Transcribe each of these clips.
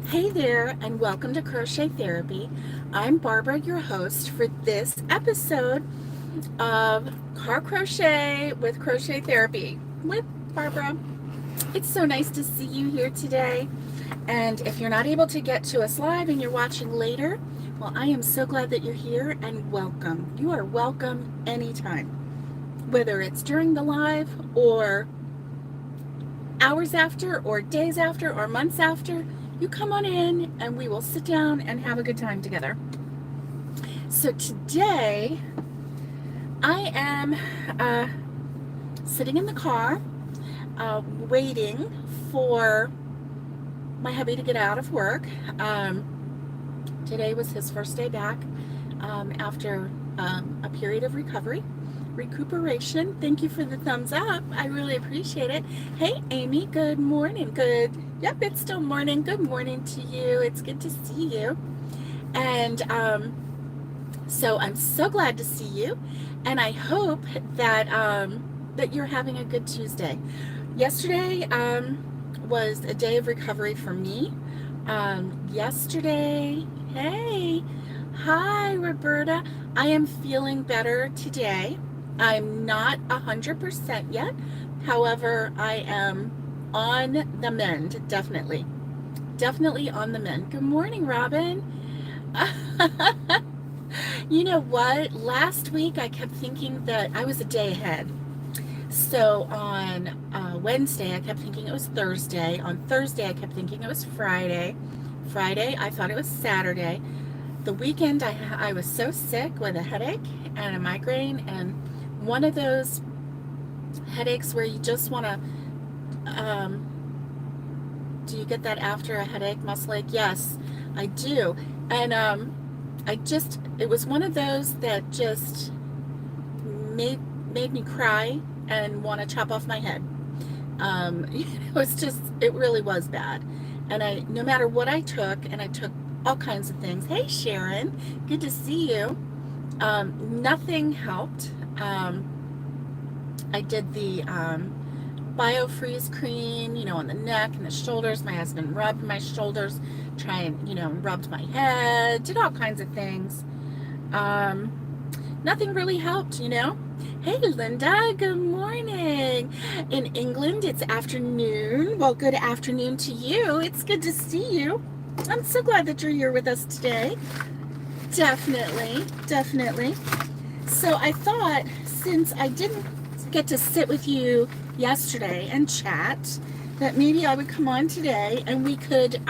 Hey there, and welcome to Crochet Therapy. I'm Barbara, your host for this episode of Car Crochet with Crochet Therapy with Barbara. It's so nice to see you here today. And if you're not able to get to us live and you're watching later, well, I am so glad that you're here and welcome. You are welcome anytime, whether it's during the live or hours after or days after or months after. You come on in and we will sit down and have a good time together. So today I am sitting in the car waiting for my hubby to get out of work. Today was his first day back after a period of recuperation. Thank you for the thumbs up. I really appreciate it. Hey, Amy, good morning. Yep, it's still morning. Good morning to you. It's good to see you. And so I'm so glad to see you. And I hope that that you're having a good Tuesday. Yesterday was a day of recovery for me. Yesterday, hey, hi, Roberta. I am feeling better today. I'm not 100% yet. However, I am on the mend, definitely. Definitely on the mend. Good morning, Robin. You know what? Last week I kept thinking that I was a day ahead. So on Wednesday, I kept thinking it was Thursday. On Thursday, I kept thinking it was Friday. Friday, I thought it was Saturday. The weekend, I was so sick with a headache and a migraine, and one of those headaches where you just want to, do you get that after a headache, muscle ache? Yes, I do. And it was one of those that just made me cry and want to chop off my head. It really was bad. And no matter what I took, and I took all kinds of things. Hey, Sharon, good to see you. Nothing helped. I did the BioFreeze cream, on the neck and the shoulders. My husband rubbed my shoulders, rubbed my head, did all kinds of things. Nothing really helped, Hey, Linda, good morning. In England, it's afternoon. Well, good afternoon to you. It's good to see you. I'm so glad that you're here with us today. Definitely. So I thought, since I didn't get to sit with you yesterday and chat, that maybe I would come on today and we could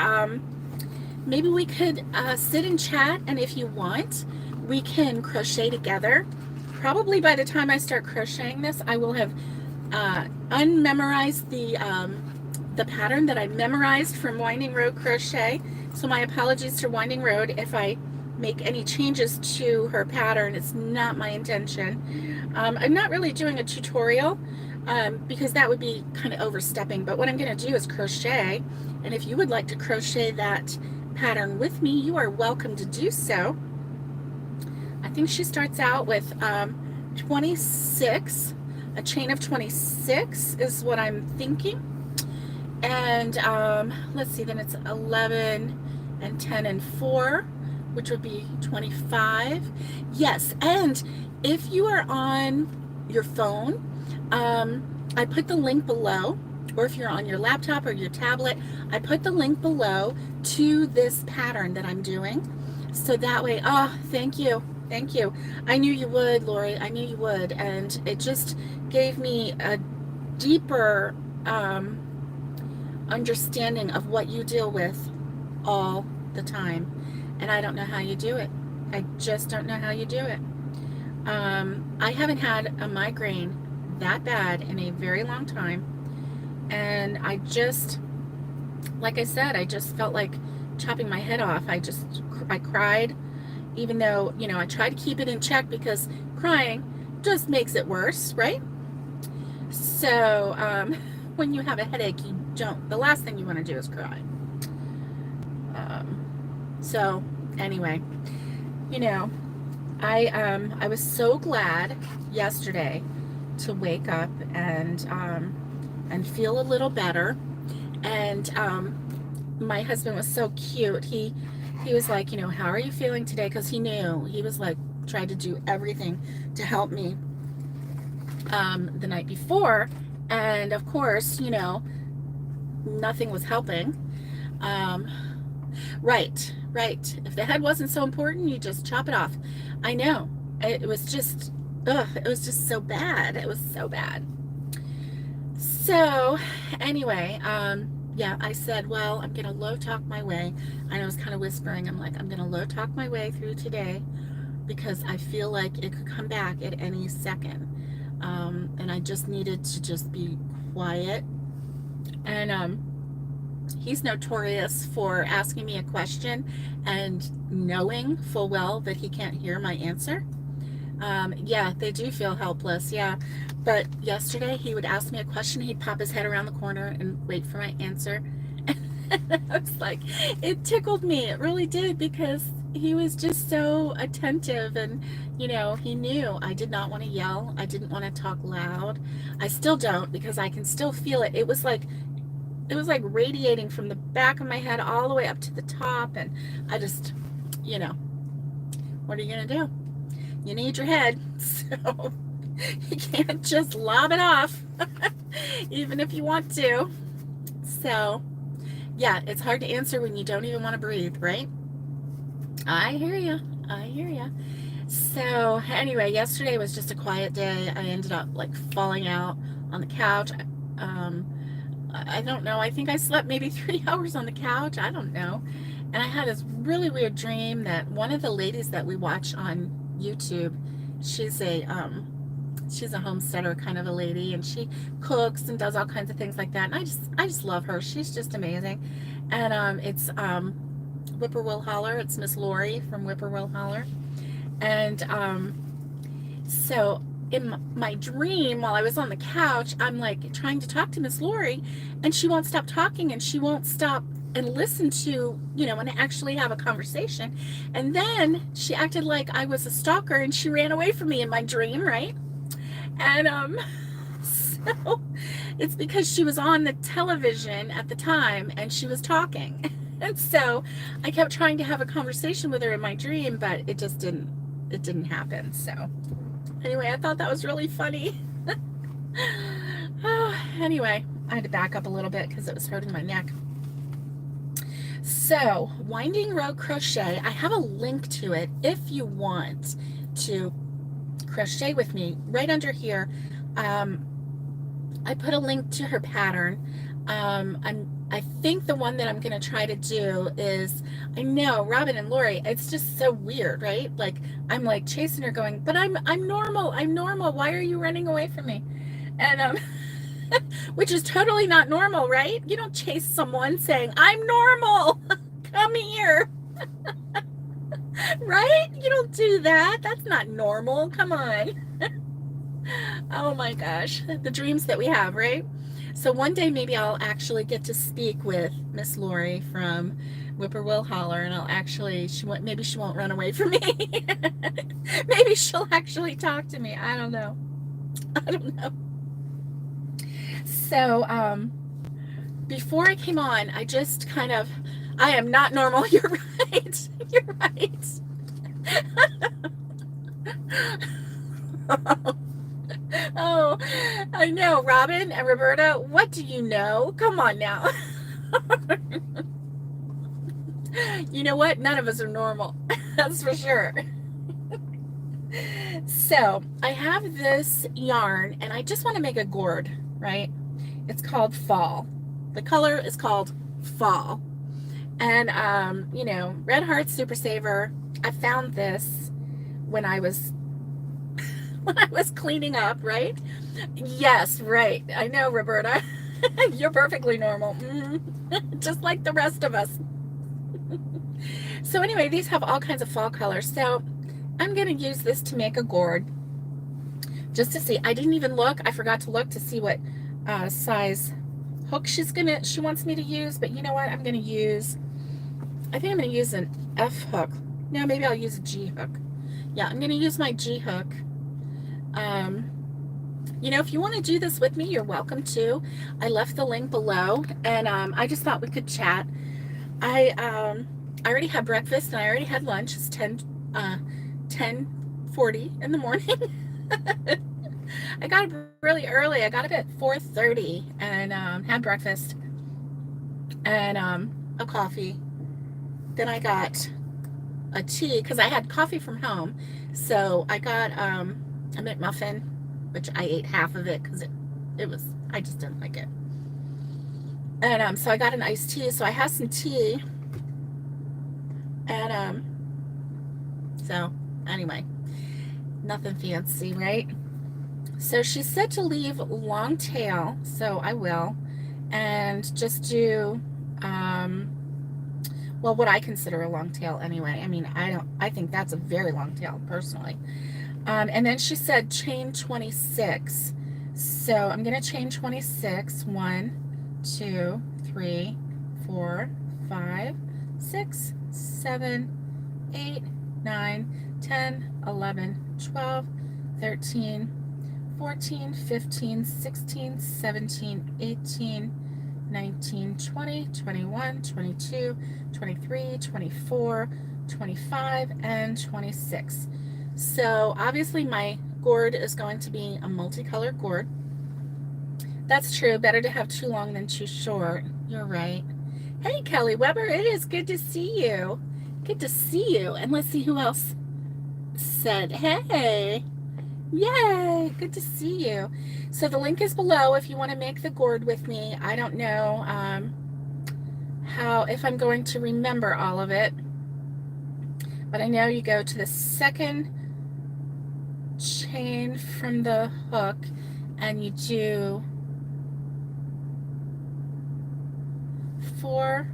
sit and chat, and if you want, we can crochet together. Probably by the time I start crocheting this, I will have unmemorized the pattern that I memorized from Winding Road Crochet. So my apologies to Winding Road if I make any changes to her pattern. It's not my intention. I'm not really doing a tutorial because that would be kind of overstepping, but what I'm going to do is crochet, and if you would like to crochet that pattern with me, you are welcome to do so. I think she starts out with 26, a chain of 26 is what I'm thinking. And let's see, then it's 11 and 10 and 4, which would be 25. Yes, and if you are on your phone, I put the link below, or if you're on your laptop or your tablet, I put the link below to this pattern that I'm doing. So that way, thank you. I knew you would, Lori. I knew you would. And it just gave me a deeper understanding of what you deal with all the time. And I don't know how you do it. I just don't know how you do it. I haven't had a migraine that bad in a very long time. And like I said, I just felt like chopping my head off. I cried, even though, I try to keep it in check because crying just makes it worse, right? So when you have a headache, the last thing you want to do is cry. So anyway, I was so glad yesterday to wake up and feel a little better. And my husband was so cute. He was like, you know, how are you feeling today? Because he knew. He was like, tried to do everything to help me the night before. And of course, you know, nothing was helping. Um, right. If the head wasn't so important, you just chop it off. I know. It was just, it was just so bad. It was so bad. So anyway, yeah, I said, well, I'm going to low talk my way. I was kind of whispering. I'm like, I'm going to low talk my way through today because I feel like it could come back at any second. And I just needed to just be quiet. And he's notorious for asking me a question and knowing full well that he can't hear my answer. Yeah, they do feel helpless, yeah. But yesterday he would ask me a question, he'd pop his head around the corner and wait for my answer. And I was like, it tickled me. It really did, because he was just so attentive, and you know, he knew I did not want to yell. I didn't want to talk loud. I still don't, because I can still feel it. It was like radiating from the back of my head all the way up to the top, and I just, you know, what are you gonna do? You need your head, so you can't just lob it off, even if you want to. So, yeah, it's hard to answer when you don't even want to breathe, right? I hear you. So, anyway, yesterday was just a quiet day. I ended up like falling out on the couch. I don't know. I think I slept maybe 3 hours on the couch. I don't know. And I had this really weird dream that one of the ladies that we watch on YouTube, she's a homesteader kind of a lady, and she cooks and does all kinds of things like that. And I just love her. She's just amazing. And it's Whippoorwill Holler. It's Miss Lori from Whippoorwill Holler. And so in my dream, while I was on the couch, I'm like trying to talk to Miss Lori, and she won't stop talking, and she won't stop and listen to, you know, and actually have a conversation. And then she acted like I was a stalker, and she ran away from me in my dream, right? And so it's because she was on the television at the time and she was talking. And so I kept trying to have a conversation with her in my dream, but it just didn't happen. So anyway, I thought that was really funny. Anyway, I had to back up a little bit because it was hurting my neck. So, Winding Row Crochet, I have a link to it if you want to crochet with me. Right under here, I put a link to her pattern. I think the one that I'm going to try to do is, I know, Robin and Lori, it's just so weird, right? Like, I'm like chasing her going, but I'm normal. Why are you running away from me? And, which is totally not normal, right? You don't chase someone saying, I'm normal. Come here. Right? You don't do that. That's not normal. Come on. Oh my gosh. The dreams that we have, right? So one day maybe I'll actually get to speak with Miss Lori from Whippoorwill Holler, and maybe she won't run away from me. Maybe she'll actually talk to me. I don't know. So, before I came on, I am not normal. You're right. Oh, I know. Robin and Roberta, what do you know? Come on now. You know what? None of us are normal. That's for sure. So, I have this yarn, and I just want to make a gourd, right? It's called Fall. The color is called Fall. And, you know, Red Heart Super Saver, I found this when I was cleaning up, right? Yes, right. I know, Roberta. You're perfectly normal. Just like the rest of us. So anyway, these have all kinds of fall colors. So I'm going to use this to make a gourd. Just to see. I didn't even look. I forgot to look to see what size hook she wants me to use. But you know what? I think I'm going to use an F hook. No, maybe I'll use a G hook. Yeah, I'm going to use my G hook. You know, if you want to do this with me, you're welcome to. I left the link below, and I just thought we could chat. I already had breakfast and I already had lunch. It's 10:40 in the morning. I got up really early. I got up at 4:30 and had breakfast and a coffee. Then I got a tea because I had coffee from home. So I got a McMuffin, which I ate half of it because it was, I just didn't like it. And so I got an iced tea. So I had some tea. And so anyway, nothing fancy, right? So she said to leave long tail, so I will, and just do well, what I consider a long tail anyway. I mean, I think that's a very long tail personally. And then she said chain 26. So I'm going to chain 26. 1, 2, 3, 4, 5, 6, 7, 8, 9, 10, 11, 12, 13, 14, 15, 16, 17, 18, 19, 20, 21, 22, 23, 24, 25, and 26. So obviously my gourd is going to be a multicolored gourd. That's true. Better to have too long than too short. You're right. Hey, Kelly Weber, it is good to see you. Good to see you. And let's see who else said, hey. Yay, good to see you. So the link is below if you want to make the gourd with me. I don't know if I'm going to remember all of it, but I know you go to the second chain from the hook and you do 4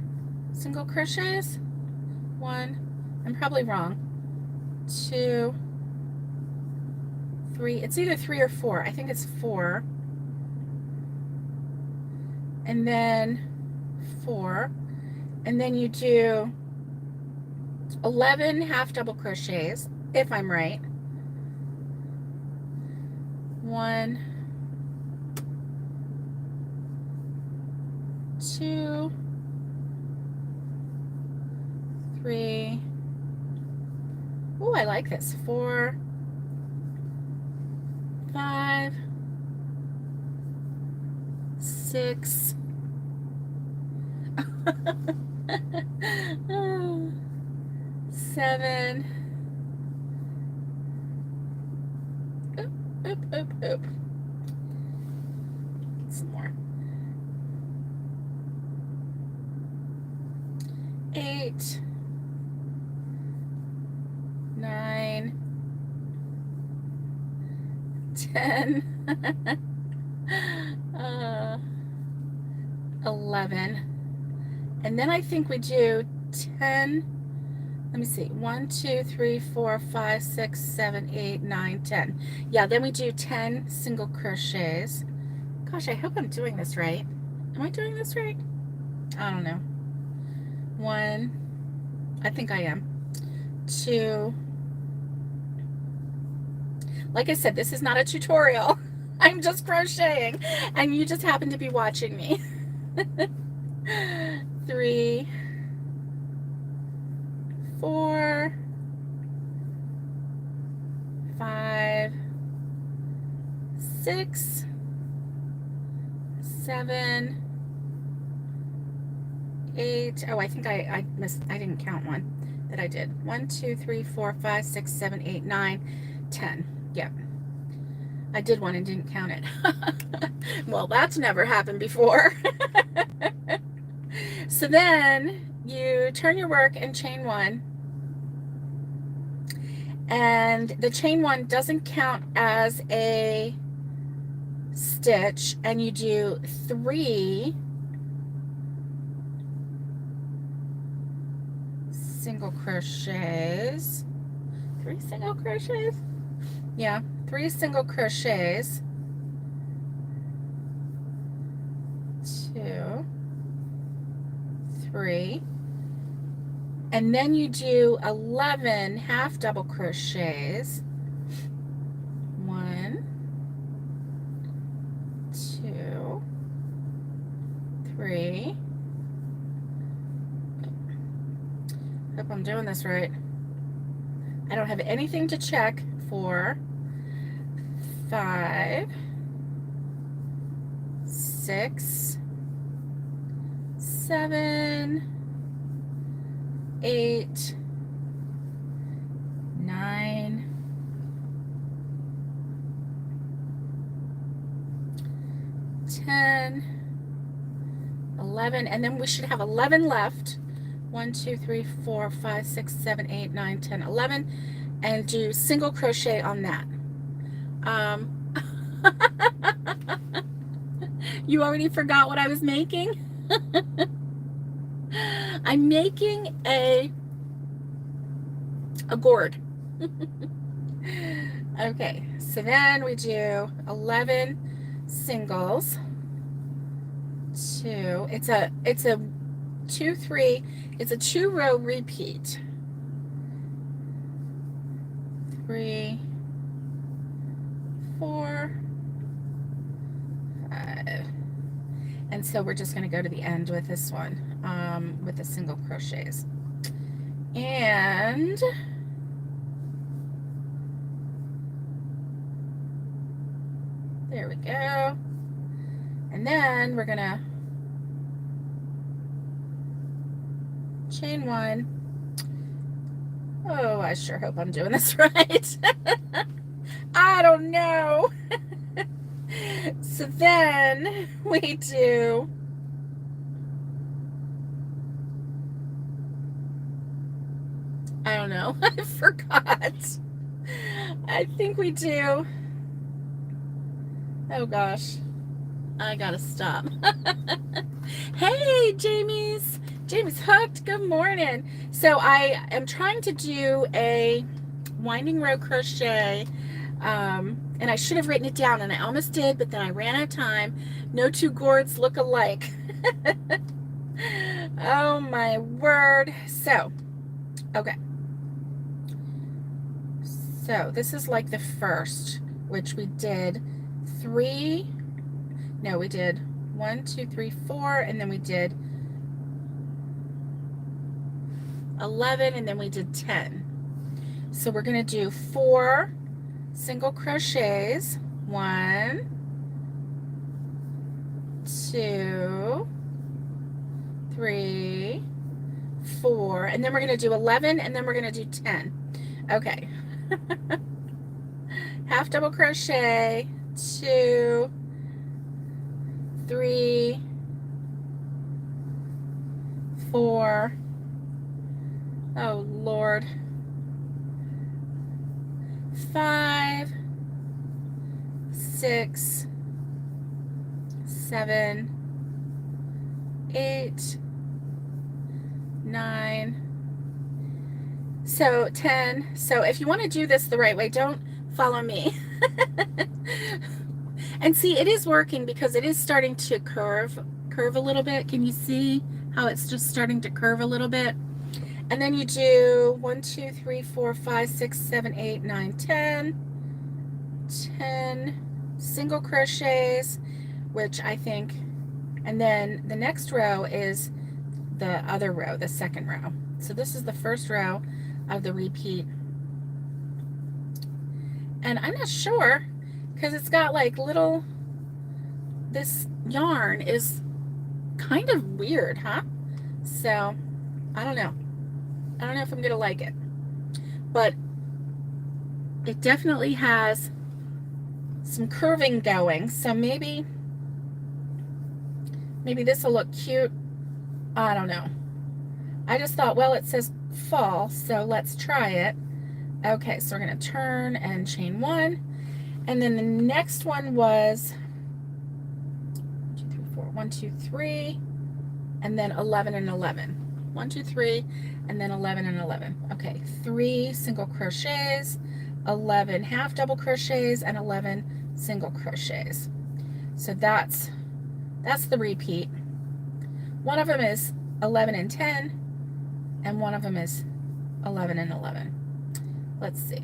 single crochets. 1, I'm probably wrong, 2, 3, it's either 3 or 4. I think it's 4. And then 4. And then you do 11 half double crochets, if I'm right. 1, 2, 3. Oh, I like this. 4, 5, 6, 7. Oop. Some more. 8, 9, 10, 11. And then I think we do 10. Let me see. 1, 2, 3, 4, 5, 6, 7, 8, 9, 10. Yeah, then we do 10 single crochets. Gosh, I hope I'm doing this right. Am I doing this right? I don't know. 1, I think I am. 2. Like I said, this is not a tutorial. I'm just crocheting, and you just happen to be watching me. 3, 4, 5, 6, 7, 8. Oh, I think I missed. I didn't count one that I did. 1, 2, 3, 4, 5, 6, 7, 8, 9, 10. Yep. I did one and didn't count it. Well, that's never happened before. So then you turn your work and chain 1. And the chain 1 doesn't count as a stitch, and you do 3 single crochets. 3 single crochets? Yeah, 3 single crochets. 2, 3. And then you do 11 half double crochets. 1, 2, 3. Hope I'm doing this right. I don't have anything to check for 5, 6, 7, 8, 9, 10, 11, and then we should have 11 left. 1, 2, 3, 4, 5, 6, 7, 8, 9, 10, 11, and do single crochet on that. You already forgot what I was making? I'm making a gourd. Okay, so then we do 11 singles. 2. It's a 2, 3. It's a 2-row repeat. 3, 4, 5. And so we're just going to go to the end with this one, with the single crochets. And there we go. And then we're going to chain 1. Oh, I sure hope I'm doing this right. I don't know. So then we do I don't know. I forgot. I think we do. Oh gosh. I gotta stop. Hey, Jamie's hooked. Good morning. So I am trying to do a winding row crochet, and I should have written it down, and I almost did, but then I ran out of time. No two gourds look alike. Oh my word. So, okay. So this is like the first, which we did 3. No, we did 1, 2, 3, 4, and then we did 11, and then we did 10. So we're going to do 4 single crochets. 1, 2, 3, 4, and then we're going to do 11, and then we're going to do 10. Okay. Half double crochet, 2, 3, 4, oh Lord, 5, 6, 7, 8, 9, so 10. So if you want to do this the right way, don't follow me. And see, it is working because it is starting to curve a little bit. Can you see how it's just starting to curve a little bit? And then you do 1, 2, 3, 4, 5, 6, 7, 8, 9, 10. 10 single crochets, which I think, and then the next row is the other row, the second row. So this is the first row of the repeat. And I'm not sure, because it's got like little, this yarn is kind of weird, huh? So I don't know if I'm gonna like it, but it definitely has some curving going, so maybe this will look cute. I don't know. I just thought, well, it says fall, so let's try it. Okay, so we're going to turn and chain 1, and then the next one was 1, 2, 3, and then 11 and 11. 1, 2, 3, and then 11 and 11. Okay, 3 single crochets, 11 half double crochets, and 11 single crochets. So that's the repeat. One of them is 11 and 10, and one of them is 11 and 11. Let's see.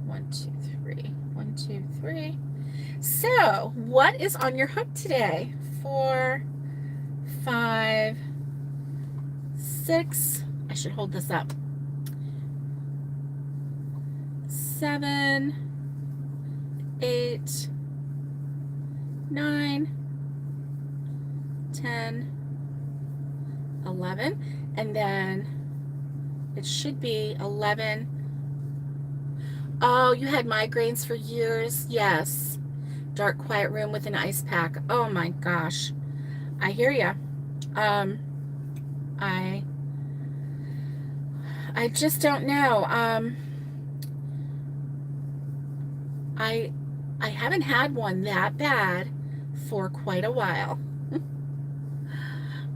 1, 2, 3. 1, 2, 3. So, what is on your hook today? 4, 5, 6. I should hold this up. 7, 8, 9, 10, 11, and then it should be 11. Oh, you had migraines for years? Yes. Dark, quiet room with an ice pack. Oh my gosh. I hear ya. I just don't know. I haven't had one that bad for quite a while.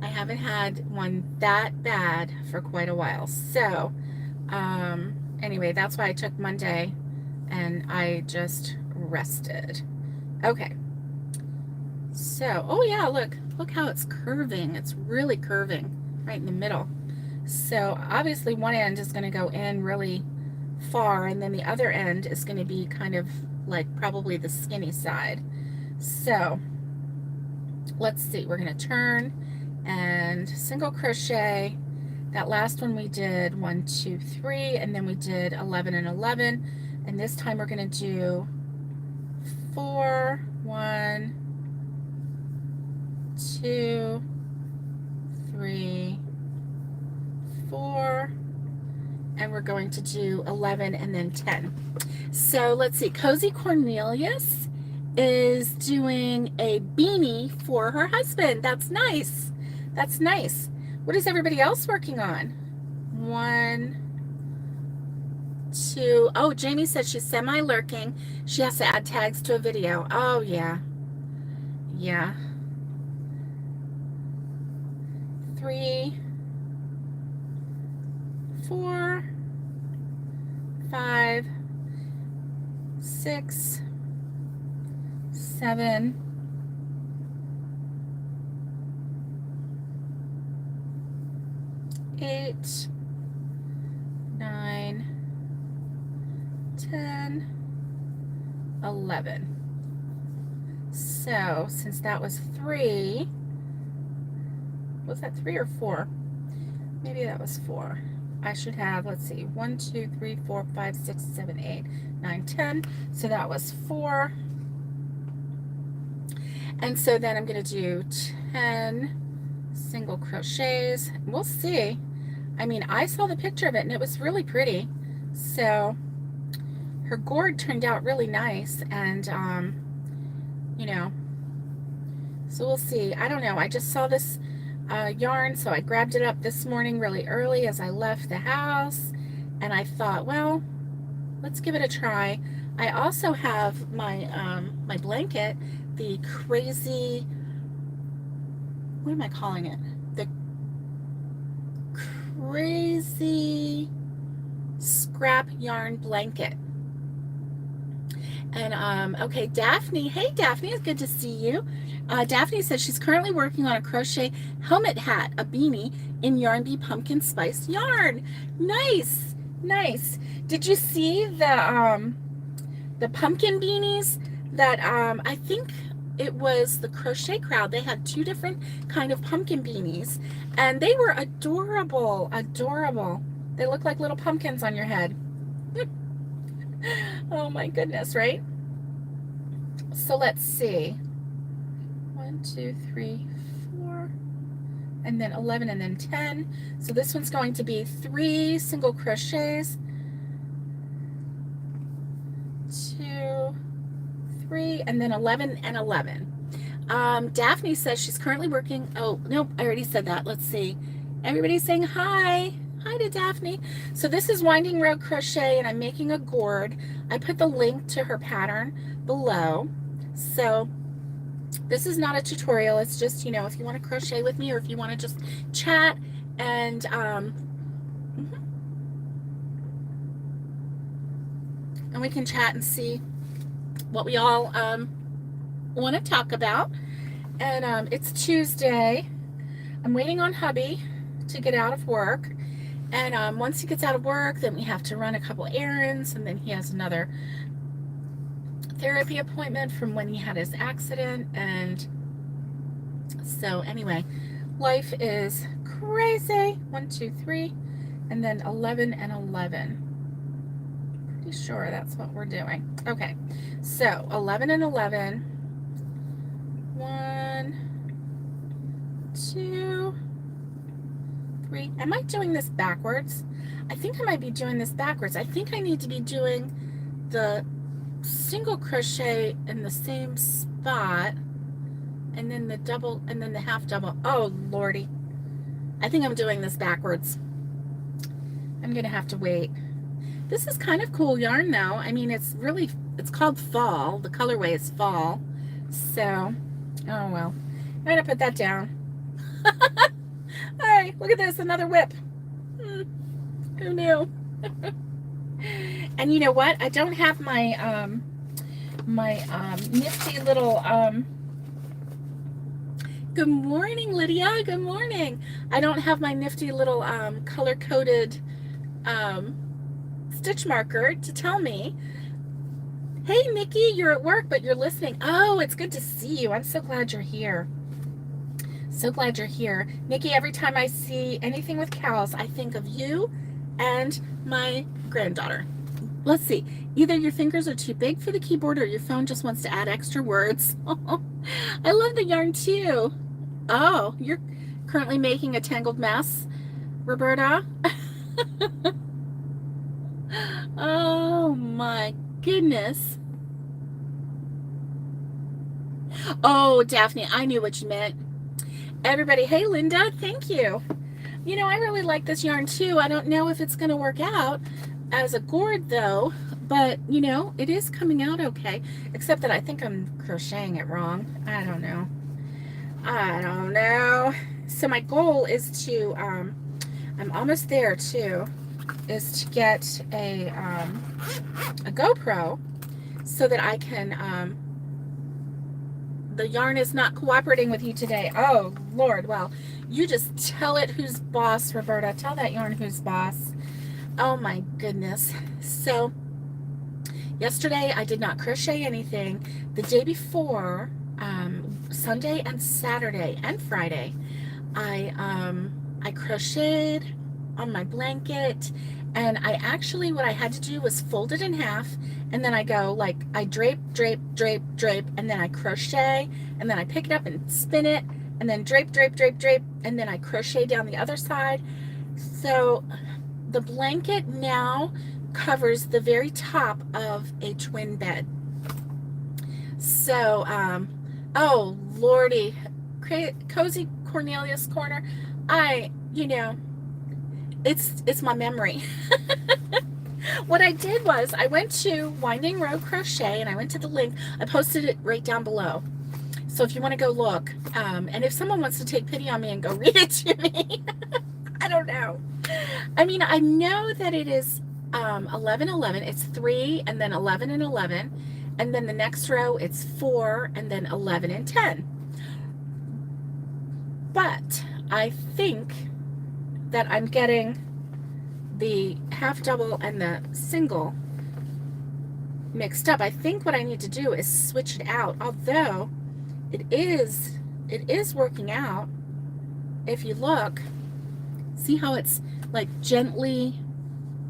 I haven't had one that bad for quite a while. So, anyway, that's why I took Monday and I just rested. Okay. So, oh yeah, look how it's curving. It's really curving right in the middle. So obviously one end is going to go in really far, and then the other end is going to be kind of like probably the skinny side. So let's see, we're going to turn and single crochet. That last one we did 1, 2, 3, and then we did 11 and 11, and this time we're going to do 4, 1, 2, 3, 4, and we're going to do 11 and then 10. So let's see, Cozy Cornelius is doing a beanie for her husband. That's nice. That's nice. What is everybody else working on? 1, 2. Oh, Jamie said she's semi-lurking. She has to add tags to a video. Oh, yeah. Yeah. 3, 4, 5, 6, 7, 8, 9, 10, 11. So since that was 3, was that 3 or 4? Maybe that was 4. I should have, let's see, 1, 2, 3, 4, 5, 6, 7, 8, 9, 10. So that was 4. And so then I'm going to do 10 single crochets. We'll see. I mean, I saw the picture of it and it was really pretty. So her gourd turned out really nice, and you know, so we'll see. I don't know. I just saw this yarn, so I grabbed it up this morning really early as I left the house, and I thought, well, let's give it a try. I also have my my blanket, the crazy, what am I calling it? The crazy scrap yarn blanket. And okay, Daphne, hey Daphne, it's good to see you. Daphne says she's currently working on a crochet helmet hat, a beanie in Yarn Bee pumpkin spice yarn. Nice, nice. Did you see the pumpkin beanies that I think it was the Crochet Crowd? They had 2 different kind of pumpkin beanies, and they were adorable, adorable. They look like little pumpkins on your head. Oh my goodness, right? So let's see. 1, 2, 3, 4, and then 11 and then 10. So this one's going to be 3 single crochets, 2, 3, and then 11 and 11. Daphne says she's currently working. Oh, nope, I already said that. Let's see. Everybody's saying hi. Hi to Daphne. So this is Winding Row Crochet, and I'm making a gourd. I put the link to her pattern below. So this is not a tutorial. It's just, you know, if you want to crochet with me, or if you want to just chat and we can chat and see what we all want to talk about. And it's Tuesday. I'm waiting on hubby to get out of work. And once he gets out of work, then we have to run a couple errands, and then he has another therapy appointment from when he had his accident. And so anyway, life is crazy. 1, 2, 3, and then 11 and 11. Pretty sure that's what we're doing. Okay, so 11 and 11. 1, 2, 3. Am I doing this backwards? I think I might be doing this backwards. I think I need to be doing the single crochet in the same spot, and then the double, and then the half double. Oh lordy, I think I'm doing this backwards. I'm gonna have to wait. This is kind of cool yarn though. I mean, it's called fall. The colorway is fall. So, oh well. I'm gonna put that down. All right, look at this, another whip. Who knew? And you know what? I don't have my nifty little good morning, Lydia. Good morning. I don't have my nifty little color-coded stitch marker to tell me, hey Nikki, you're at work but you're listening. Oh, it's good to see you. I'm so glad you're here. So glad you're here. Nikki, every time I see anything with cows, I think of you and my granddaughter. Let's see. Either your fingers are too big for the keyboard or your phone just wants to add extra words. I love the yarn too. Oh, you're currently making a tangled mess, Roberta? Oh my goodness. Oh, Daphne, I knew what you meant. Everybody, hey Linda, thank you. You know, I really like this yarn too. I don't know if it's going to work out as a gourd though, but you know, it is coming out okay, except that I think I'm crocheting it wrong. I don't know. So my goal is to, I'm almost there too, is to get a GoPro so that I can, the yarn is not cooperating with you today. Oh Lord, well, you just tell it who's boss, Roberta. Tell that yarn who's boss. Oh my goodness. So yesterday I did not crochet anything. The day before, Sunday and Saturday and Friday, I crocheted on my blanket, and I actually, what I had to do was fold it in half, and then I go like, I drape, and then I crochet, and then I pick it up and spin it, and then drape, and then I crochet down the other side. So the blanket now covers the very top of a twin bed. So, oh Lordy, Cozy Cornelius Corner, you know, it's my memory. What I did was I went to Winding Road Crochet, and I went to the link. I posted it right down below. So if you want to go look, and if someone wants to take pity on me and go read it to me, I don't know. I mean, I know that it is 11, 11. It's 3 and then 11 and 11. And then the next row it's 4 and then 11 and 10. But I think that I'm getting the half double and the single mixed up. I think what I need to do is switch it out, although it is working out. If you look, see how it's like gently,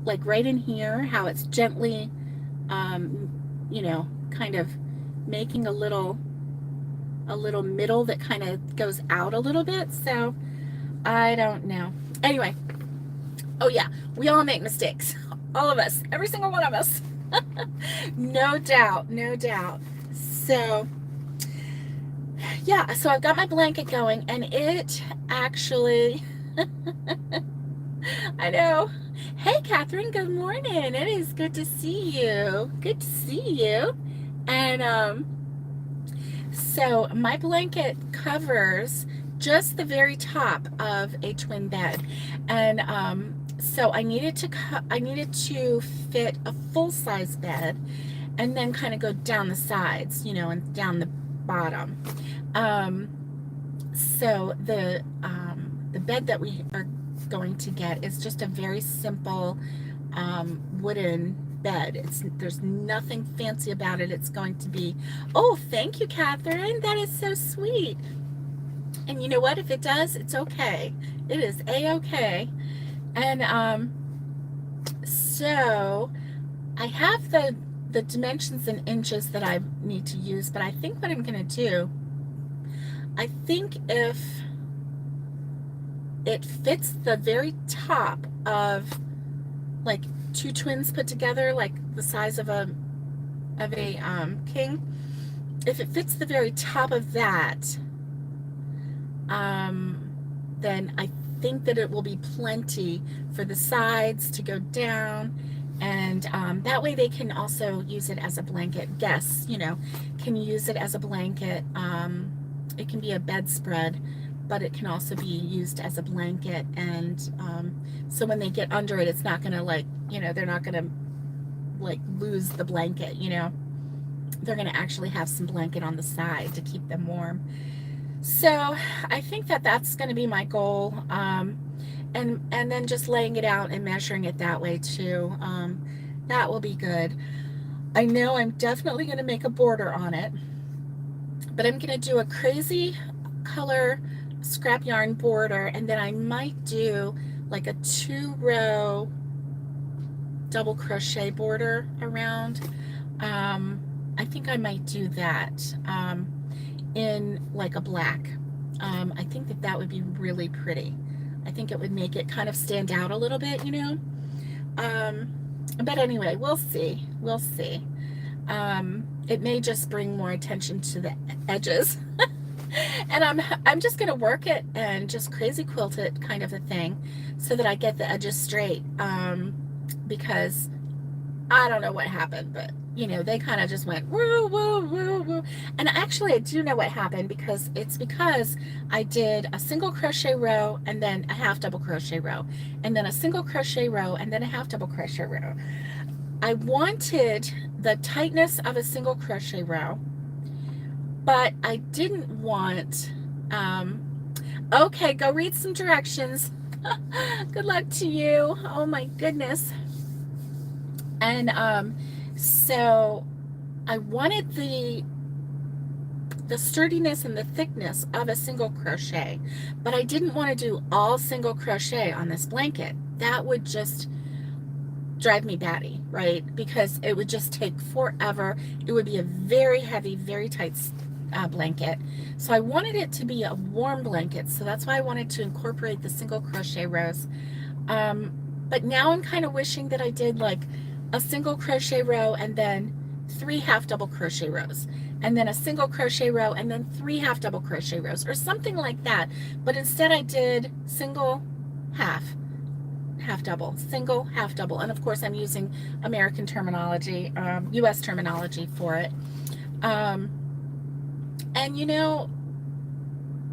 like right in here, how it's gently you know, kind of making a little middle that kind of goes out a little bit. So I don't know. Anyway, oh yeah, we all make mistakes. All of us, every single one of us. No doubt, no doubt. So yeah, so I've got my blanket going, and it actually I know. Hey Catherine, good morning. It is good to see you. Good to see you. And so my blanket covers just the very top of a twin bed, and so I needed to fit a full-size bed, and then kind of go down the sides, you know, and down the bottom. So the bed that we are going to get is just a very simple wooden bed. There's nothing fancy about it. It's going to be, oh, thank you, Catherine. That is so sweet. And you know what? If it does, it's okay. It is a-okay. And so I have the dimensions in inches that I need to use, but I think what I'm going to do, I think if it fits the very top of like two twins put together, like the size of a king, if it fits the very top of that, then I think that it will be plenty for the sides to go down, and that way they can also use it as a blanket. Guests, can use it as a blanket. It can be a bedspread, but it can also be used as a blanket, and so when they get under it, it's not gonna they're not gonna lose the blanket. They're gonna actually have some blanket on the side to keep them warm. So I think that that's going to be my goal, and then just laying it out and measuring it that way too. That will be good. I know I'm definitely going to make a border on it, but I'm going to do a crazy color scrap yarn border, and then I might do like a 2-row double crochet border around. I think I might do that. In like a black. I think that would be really pretty. I think it would make it kind of stand out a little bit, but anyway, we'll see. It may just bring more attention to the edges. And I'm just gonna work it and just crazy quilt it, kind of a thing, so that I get the edges straight, because I don't know what happened, but they kind of just went woo, woo, woo, woo. And actually I do know what happened, because I did a single crochet row and then a half double crochet row, and then a single crochet row and then a half double crochet row. I wanted the tightness of a single crochet row, but I didn't want, okay, go read some directions. Good luck to you. Oh my goodness. And so I wanted the sturdiness and the thickness of a single crochet, but I didn't want to do all single crochet on this blanket. That would just drive me batty, right? Because it would just take forever. It would be a very heavy, very tight blanket. So I wanted it to be a warm blanket, so that's why I wanted to incorporate the single crochet rows. But now I'm kind of wishing that I did like a single crochet row and then 3 half double crochet rows, and then a single crochet row and then 3 half double crochet rows, or something like that. But instead I did single, half double, single, half double. And of course I'm using American terminology, US terminology for it. And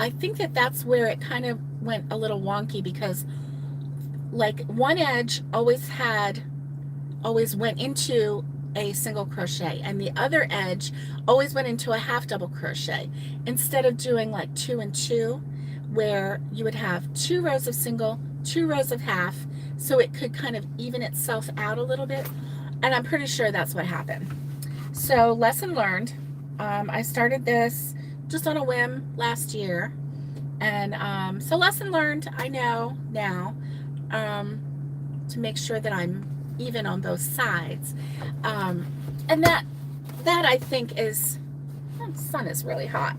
I think that that's where it kind of went a little wonky, because like one edge always went into a single crochet, and the other edge always went into a half double crochet, instead of doing like 2 and 2, where you would have 2 rows of single, 2 rows of half, so it could kind of even itself out a little bit. And I'm pretty sure that's what happened. So lesson learned. I started this just on a whim last year, and so lesson learned. I know now to make sure that I'm even on both sides, and that I think is, the sun is really hot.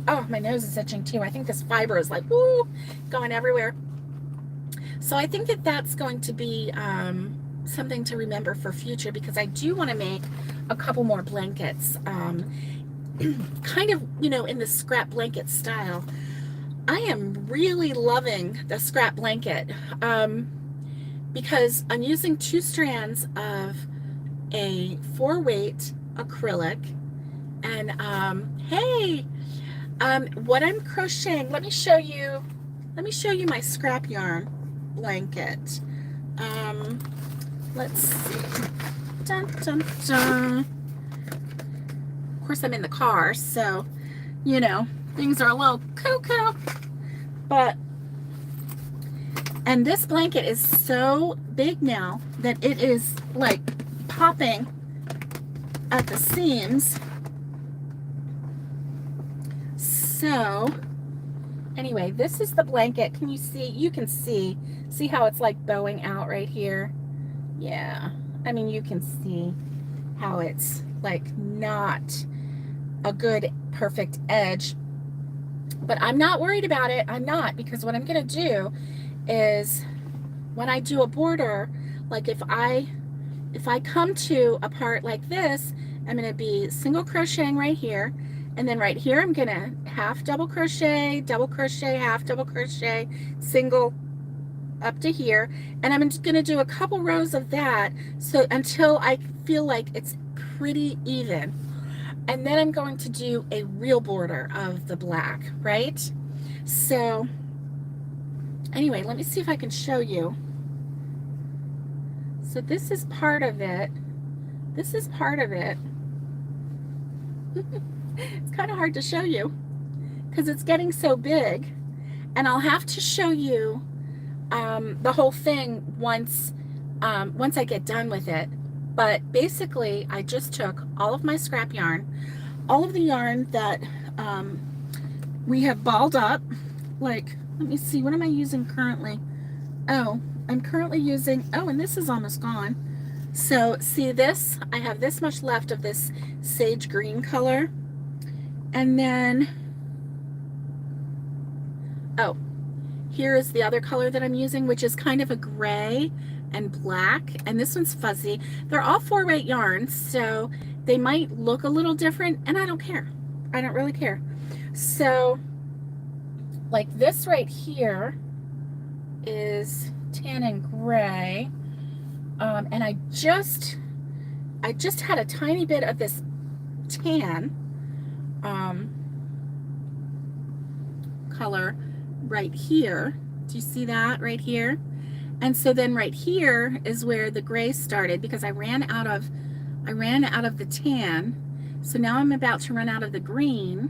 Oh, my nose is itching too. I think this fiber is like woo, going everywhere. So I think that that's going to be something to remember for future, because I do want to make a couple more blankets, kind of in the scrap blanket style. I am really loving the scrap blanket, because I'm using 2 strands of a 4-weight acrylic, and hey, what I'm crocheting, let me show you my scrap yarn blanket. Let's see. Dun, dun, dun. Of course I'm in the car, so things are a little cuckoo, but and this blanket is so big now that it is like popping at the seams. So Anyway, this is the blanket. Can you see? You can see how it's like bowing out right here. Yeah, I mean, you can see how it's like not a good perfect edge, but I'm not worried about it. I'm not, because what I'm gonna do is when I do a border, like if I come to a part like this, I'm gonna be single crocheting right here, and then right here I'm gonna half double crochet, half double crochet, single up to here, and I'm just gonna do a couple rows of that, so until I feel like it's pretty even. And then I'm going to do a real border of the black, right? So anyway, let me see if I can show you. So this is part of it. This is part of it. It's kind of hard to show you because it's getting so big, and I'll have to show you the whole thing once I get done with it. But basically, I just took all of my scrap yarn, all of the yarn that we have balled up. Like, let me see, what am I using currently? Oh, I'm currently using, oh, and this is almost gone. So see this? I have this much left of this sage green color. And then, oh, here is the other color that I'm using, which is kind of a gray and black, and this one's fuzzy. They're all 4-weight yarns, so they might look a little different, and I don't care. I don't really care. So like this right here is tan and gray, and I just had a tiny bit of this tan color right here. Do you see that right here? And so then right here is where the gray started, because I ran out of the tan. So now I'm about to run out of the green.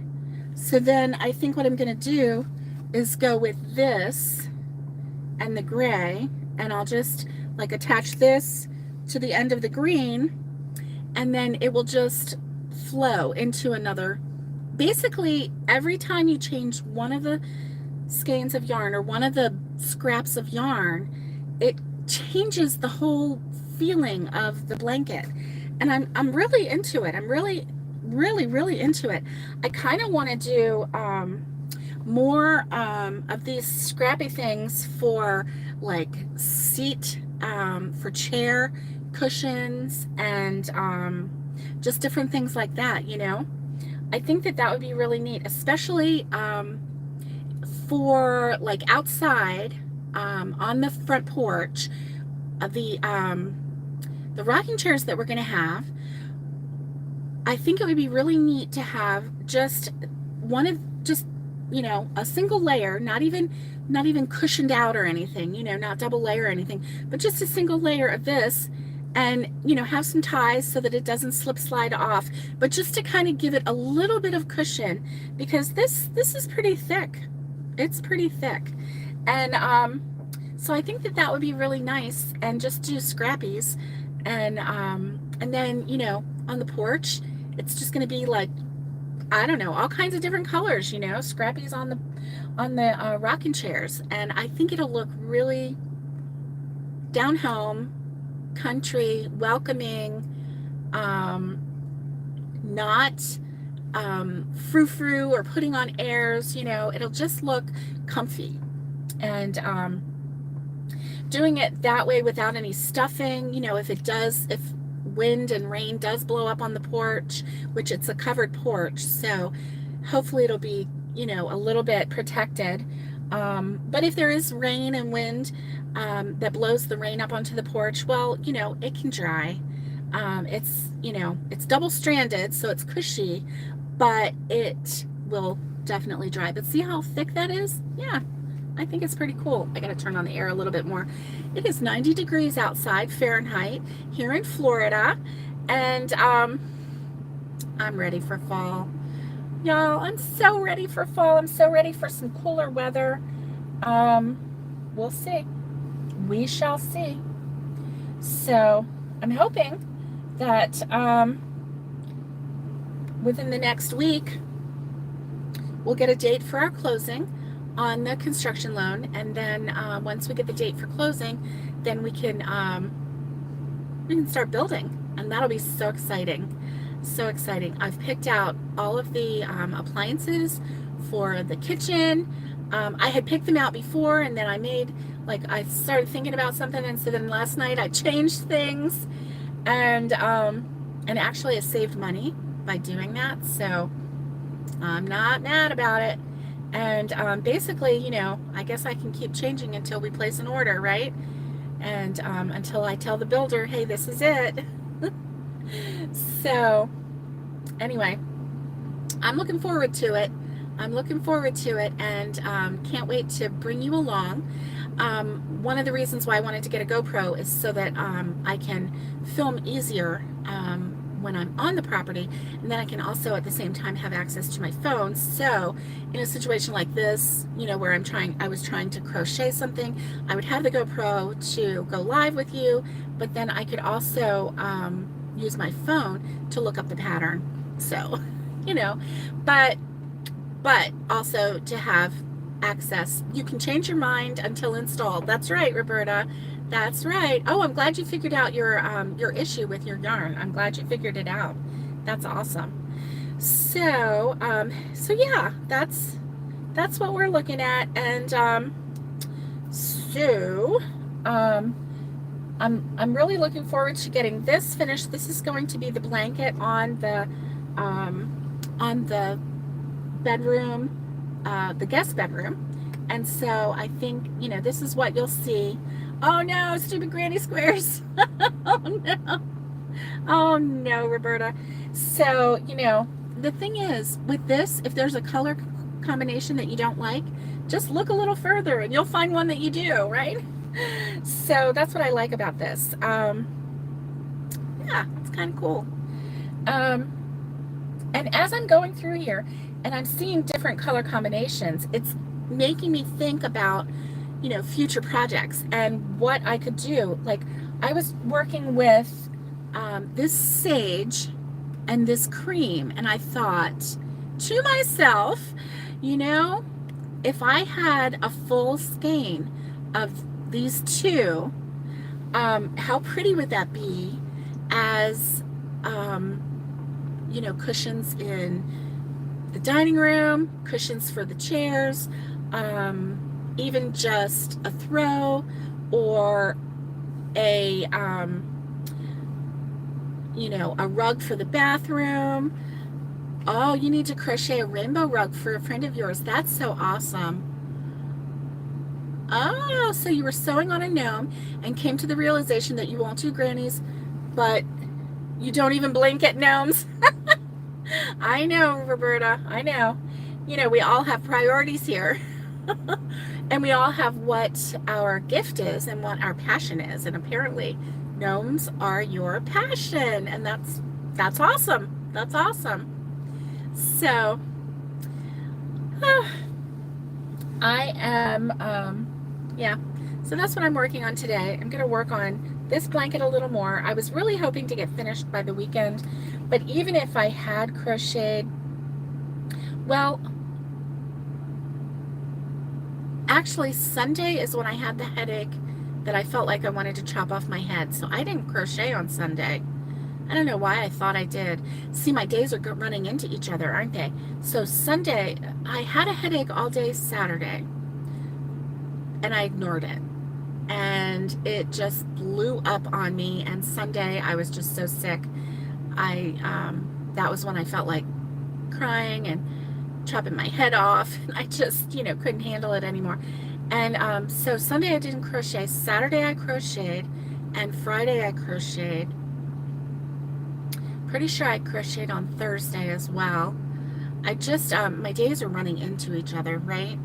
So then I think what I'm going to do is go with this and the gray, and I'll just like attach this to the end of the green, and then it will just flow into another. Basically, every time you change one of the skeins of yarn or one of the scraps of yarn, it changes the whole feeling of the blanket. And I'm really into it. I'm really into it. I kind of want to do more of these scrappy things for like seat, for chair cushions, and just different things like that, you know. I think that would be really neat, especially for like outside, on the front porch, the rocking chairs that we're going to have. I think it would be really neat to have just you know, a single layer, not even cushioned out or anything, you know, not double layer or anything, but just a single layer of this, and, you know, have some ties so that it doesn't slide off, but just to kind of give it a little bit of cushion, because this is pretty thick. It's pretty thick. And so I think that would be really nice, and just do scrappies, and then, you know, on the porch, it's just going to be like, I don't know, all kinds of different colors, you know, scrappies on the rocking chairs. And I think it'll look really down home, country, welcoming, not frou-frou or putting on airs, you know. It'll just look comfy. And doing it that way without any stuffing, you know, if wind and rain does blow up on the porch, which it's a covered porch, so hopefully it'll be, you know, a little bit protected. But if there is rain and wind that blows the rain up onto the porch, well, you know, it can dry. It's, you know, it's double stranded, so it's cushy, but it will definitely dry. But see how thick that is? Yeah, I think it's pretty cool. I gotta turn on the air a little bit more. It is 90 degrees outside Fahrenheit here in Florida, and I'm ready for fall. Y'all, I'm so ready for fall. I'm so ready for some cooler weather. We'll see. We shall see. So I'm hoping that within the next week we'll get a date for our closing. on the construction loan, and then once we get the date for closing, then we can start building, and that'll be so exciting. So exciting. I've picked out all of the appliances for the kitchen. I had picked them out before, and then I started thinking about something, and so then last night I changed things, and actually it saved money by doing that, so I'm not mad about it. And basically, I guess I can keep changing until we place an order, right? And until I tell the builder, hey, this is it. So anyway, I'm looking forward to it. And can't wait to bring you along. One of the reasons why I wanted to get a GoPro is so that I can film easier when I'm on the property, and then I can also at the same time have access to my phone. So in a situation like this, where I was trying to crochet something, I would have the GoPro to go live with you, but then I could also use my phone to look up the pattern. So, but also to have access. You can change your mind until installed. That's right, Roberta. That's right. Oh, I'm glad you figured out your issue with your yarn. I'm glad you figured it out. That's awesome. So, yeah, that's what we're looking at. And I'm really looking forward to getting this finished. This is going to be the blanket on the bedroom, the guest bedroom. And so I think, this is what you'll see. Oh no, stupid granny squares. Oh no, Roberta. So, the thing is with this, if there's a color combination that you don't like, just look a little further and you'll find one that you do, right? So that's what I like about this. Yeah, it's kind of cool. And as I'm going through here and I'm seeing different color combinations, it's making me think about, future projects and what I could do. Like, I was working with this sage and this cream, and I thought to myself, if I had a full skein of these two, how pretty would that be as cushions in the dining room, cushions for the chairs, even just a throw, or a rug for the bathroom. Oh, you need to crochet a rainbow rug for a friend of yours. That's so awesome. Oh, so you were sewing on a gnome and came to the realization that you won't do grannies, but you don't even blink at gnomes. I know, Roberta, I know. We all have priorities here. And we all have what our gift is and what our passion is. And apparently gnomes are your passion. And that's awesome. That's awesome. So, I am, yeah. So that's what I'm working on today. I'm going to work on this blanket a little more. I was really hoping to get finished by the weekend. But even if I had crocheted, well, actually Sunday is when I had the headache that I felt like I wanted to chop off my head. So I didn't crochet on Sunday. I don't know why I thought I did. See, my days are running into each other, aren't they? So Sunday, I had a headache all day Saturday, and I ignored it. And it just blew up on me. And Sunday, I was just so sick. That was when I felt like crying and chopping my head off. I just, couldn't handle it anymore. And so Sunday I didn't crochet. Saturday I crocheted, and Friday I crocheted. Pretty sure I crocheted on Thursday as well. I just, my days are running into each other, right?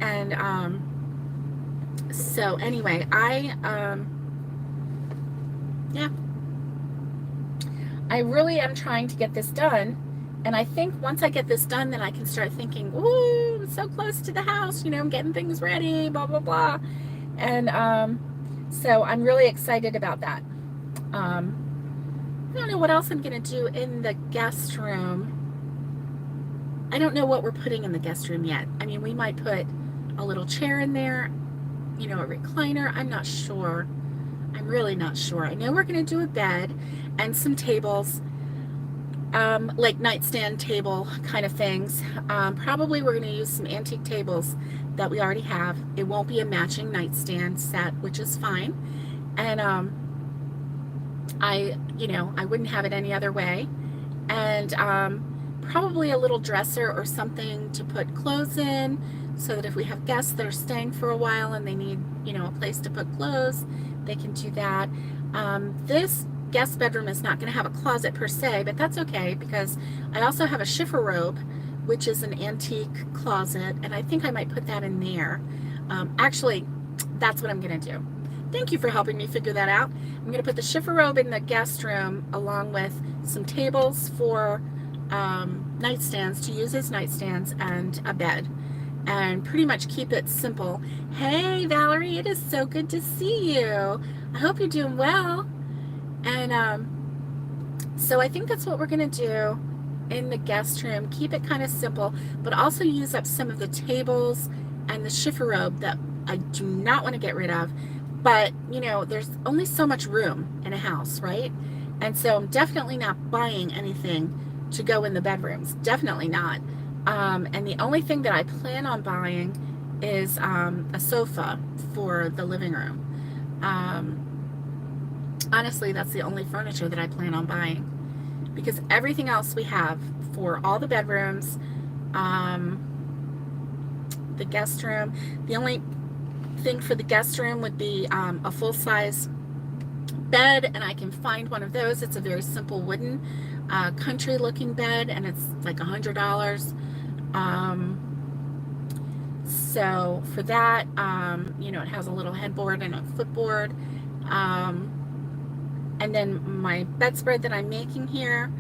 And so anyway, yeah, I really am trying to get this done. And I think once I get this done, then I can start thinking, ooh, I'm so close to the house, I'm getting things ready, blah, blah, blah. And so I'm really excited about that. I don't know what else I'm going to do in the guest room. I don't know what we're putting in the guest room yet. I mean, we might put a little chair in there, you know, a recliner. I'm not sure. I'm really not sure. I know we're going to do a bed and some tables, like nightstand table kind of things. Probably we're going to use some antique tables that we already have. It won't be a matching nightstand set, which is fine. And I wouldn't have it any other way. And probably a little dresser or something to put clothes in, so that if we have guests that are staying for a while and they need, you know, a place to put clothes, they can do that. This guest bedroom is not going to have a closet per se, but that's okay, because I also have a chifforobe, which is an antique closet, and I think I might put that in there. Actually, that's what I'm going to do. Thank you for helping me figure that out. I'm going to put the chifforobe in the guest room along with some tables for nightstands, to use as nightstands, and a bed, and pretty much keep it simple. Hey Valerie, it is so good to see you. I hope you're doing well. And so I think that's what we're going to do in the guest room. Keep it kind of simple, but also use up some of the tables and the chifforobe that I do not want to get rid of. But, you know, there's only so much room in a house, right? And so I'm definitely not buying anything to go in the bedrooms. Definitely not. And the only thing that I plan on buying is a sofa for the living room. Honestly, that's the only furniture that I plan on buying, because everything else we have for all the bedrooms, the guest room. The only thing for the guest room would be a full-size bed, and I can find one of those. It's a very simple wooden country looking bed, and it's like $100. So for that, you know, it has a little headboard and a footboard, and then my bedspread that I'm making here.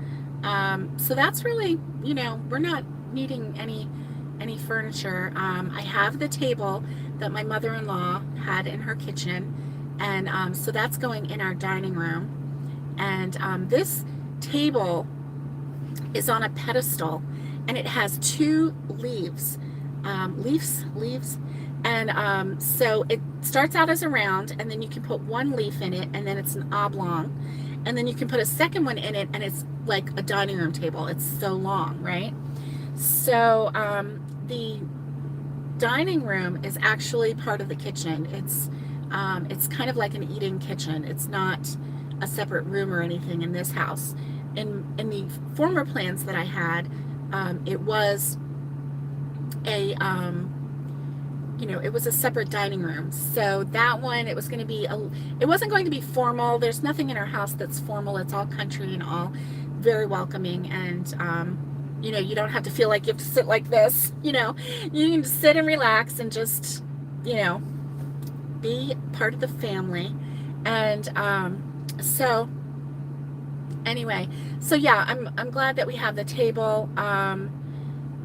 So that's really, you know, we're not needing any furniture. I have the table that my mother-in-law had in her kitchen, and so that's going in our dining room. And this table is on a pedestal, and it has two leaves, and so it starts out as a round, and then you can put one leaf in it, and then it's an oblong, and then you can put a second one in it, and it's like a dining room table. It's so long, right? So the dining room is actually part of the kitchen. It's kind of like an eating kitchen. It's not a separate room or anything in this house. In the former plans that I had, it was a it was a separate dining room. So that one, it was going to be it wasn't going to be formal. There's nothing in our house that's formal. It's all country and all very welcoming, and you don't have to feel like you have to sit like this. You can just sit and relax and just be part of the family. And so anyway, so yeah, I'm glad that we have the table.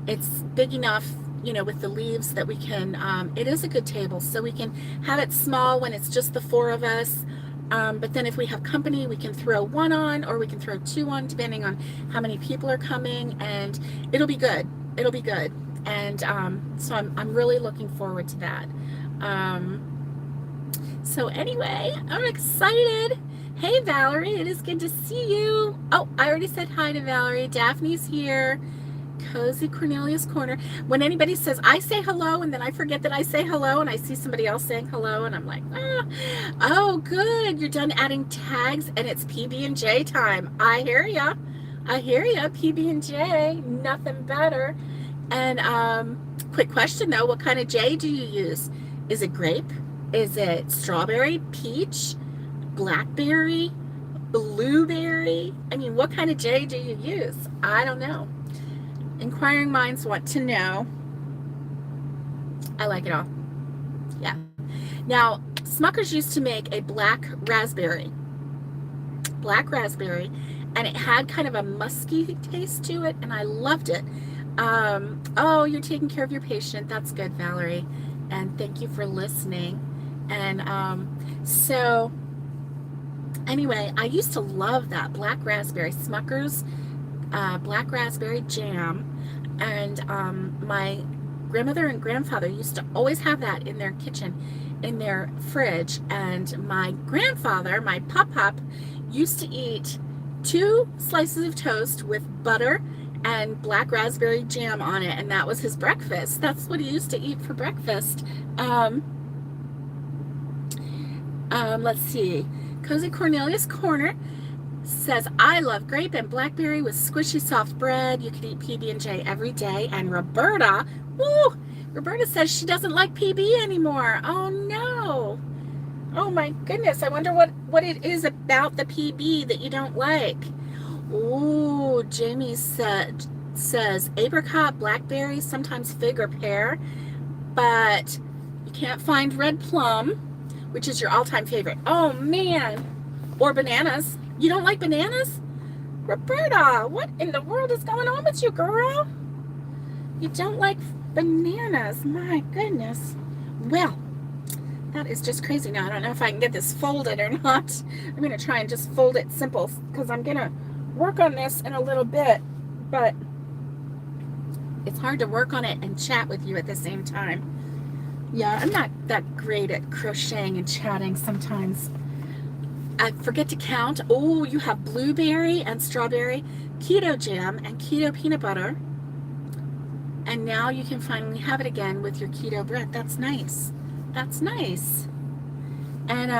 It's big enough, with the leaves, that we can, it is a good table, so we can have it small when it's just the four of us. But then if we have company, we can throw one on, or we can throw two on, depending on how many people are coming, and it'll be good. It'll be good. And so I'm really looking forward to that. So anyway, I'm excited. Hey Valerie, it is good to see you. Oh, I already said hi to Valerie. Daphne's here. Cozy Cornelia's Corner. When anybody says, I say hello, and then I forget that I say hello, and I see somebody else saying hello, and I'm like, oh, good. You're done adding tags, and it's PB&J time. I hear ya. PB&J. Nothing better. And quick question, though. What kind of J do you use? Is it grape? Is it strawberry, peach, blackberry, blueberry? I mean, what kind of J do you use? I don't know. Inquiring minds want to know. I like it all. Yeah. Now, Smucker's used to make a black raspberry, and it had kind of a musky taste to it, and I loved it. Oh, you're taking care of your patient. That's good, Valerie. And thank you for listening. And so anyway, I used to love that black raspberry, Smucker's black raspberry jam. And my grandmother and grandfather used to always have that in their kitchen, in their fridge. And my grandfather, my pop, used to eat 2 slices of toast with butter and black raspberry jam on it, and that was his breakfast. That's what he used to eat for breakfast. Let's see. Cozy Cornelius Corner says, I love grape and blackberry with squishy soft bread. You can eat PB&J every day. And Roberta, woo, Roberta says she doesn't like PB anymore. Oh no. Oh my goodness. I wonder what it is about the PB that you don't like. Ooh, Jamie says apricot, blackberry, sometimes fig or pear, but you can't find red plum, which is your all-time favorite. Oh man. Or bananas. You don't like bananas? Roberta, what in the world is going on with you, girl? You don't like bananas. My goodness. Well, that is just crazy. Now, I don't know if I can get this folded or not. I'm going to try and just fold it simple because I'm going to work on this in a little bit, but it's hard to work on it and chat with you at the same time. Yeah, I'm not that great at crocheting and chatting sometimes. I forget to count. Oh, you have blueberry and strawberry, keto jam, and keto peanut butter. And now you can finally have it again with your keto bread. That's nice. That's nice. And,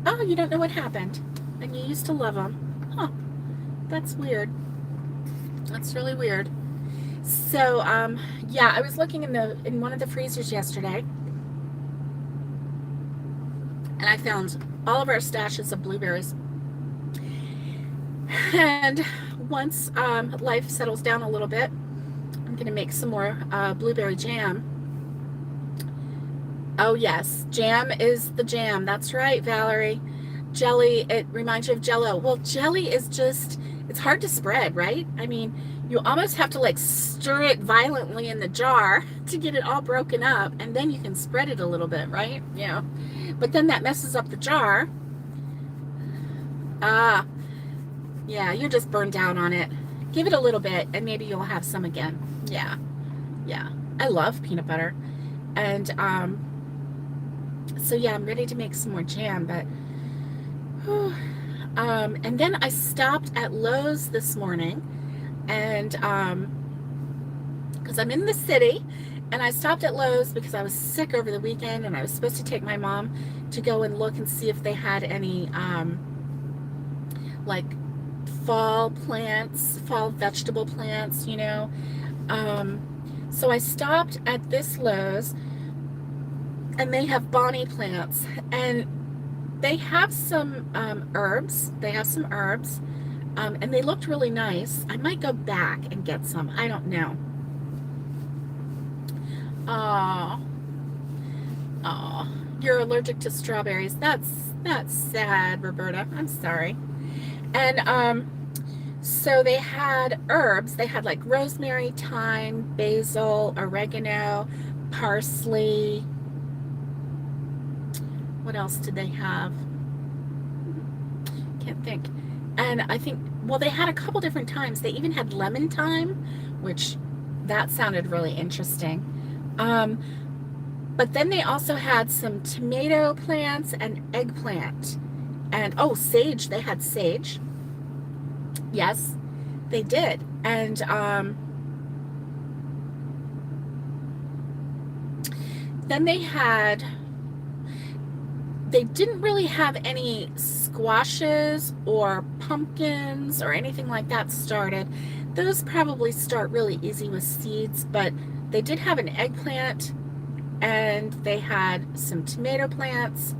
oh, you don't know what happened. And you used to love them. Huh. That's weird. That's really weird. So, yeah, I was looking in one of the freezers yesterday. And I found all of our stashes of blueberries. And once life settles down a little bit, I'm going to make some more blueberry jam. Oh yes, jam is the jam. That's right, Valerie. Jelly, it reminds you of Jell-O. Well, jelly is just, it's hard to spread, right? I mean, you almost have to like stir it violently in the jar to get it all broken up, and then you can spread it a little bit, right? Yeah. But then that messes up the jar. Yeah, you're just burned down on it. Give it a little bit and maybe you'll have some again. Yeah. I love peanut butter. And so yeah, I'm ready to make some more jam, but and then I stopped at Lowe's this morning, and because I'm in the city, and I stopped at Lowe's because I was sick over the weekend, and I was supposed to take my mom to go and look and see if they had any like fall plants, fall vegetable plants, you know. So I stopped at this Lowe's, and they have Bonnie plants, and they have some herbs. They have some herbs, and they looked really nice. I might go back and get some. I don't know. Oh, you're allergic to strawberries. That's sad, Roberta. I'm sorry. And so they had herbs. They had like rosemary, thyme, basil, oregano, parsley. What else did they have? Can't think. And I think, well, they had a couple different thymes. They even had lemon thyme, which that sounded really interesting. But then they also had some tomato plants and eggplant. And, oh, sage. They had sage. Yes, they did. And then they didn't really have any squashes or pumpkins or anything like that started. Those probably start really easy with seeds, but they did have an eggplant, and they had some tomato plants,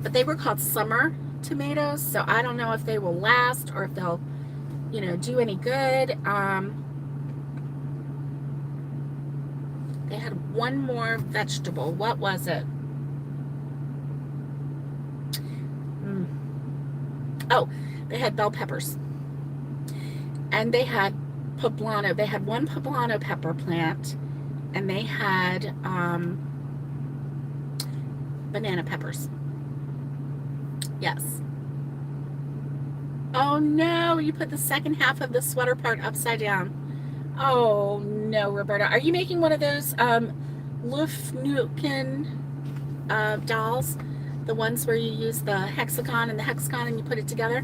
but they were called summer tomatoes, so I don't know if they will last or if they'll, you know, do any good. They had one more vegetable. What was it? Oh, they had bell peppers. And they had poblano. They had one poblano pepper plant, and they had banana peppers. Yes. Oh no, you put the second half of the sweater part upside down. Oh no, Roberta. Are you making one of those Lufnuken dolls? The ones where you use the hexagon and you put it together?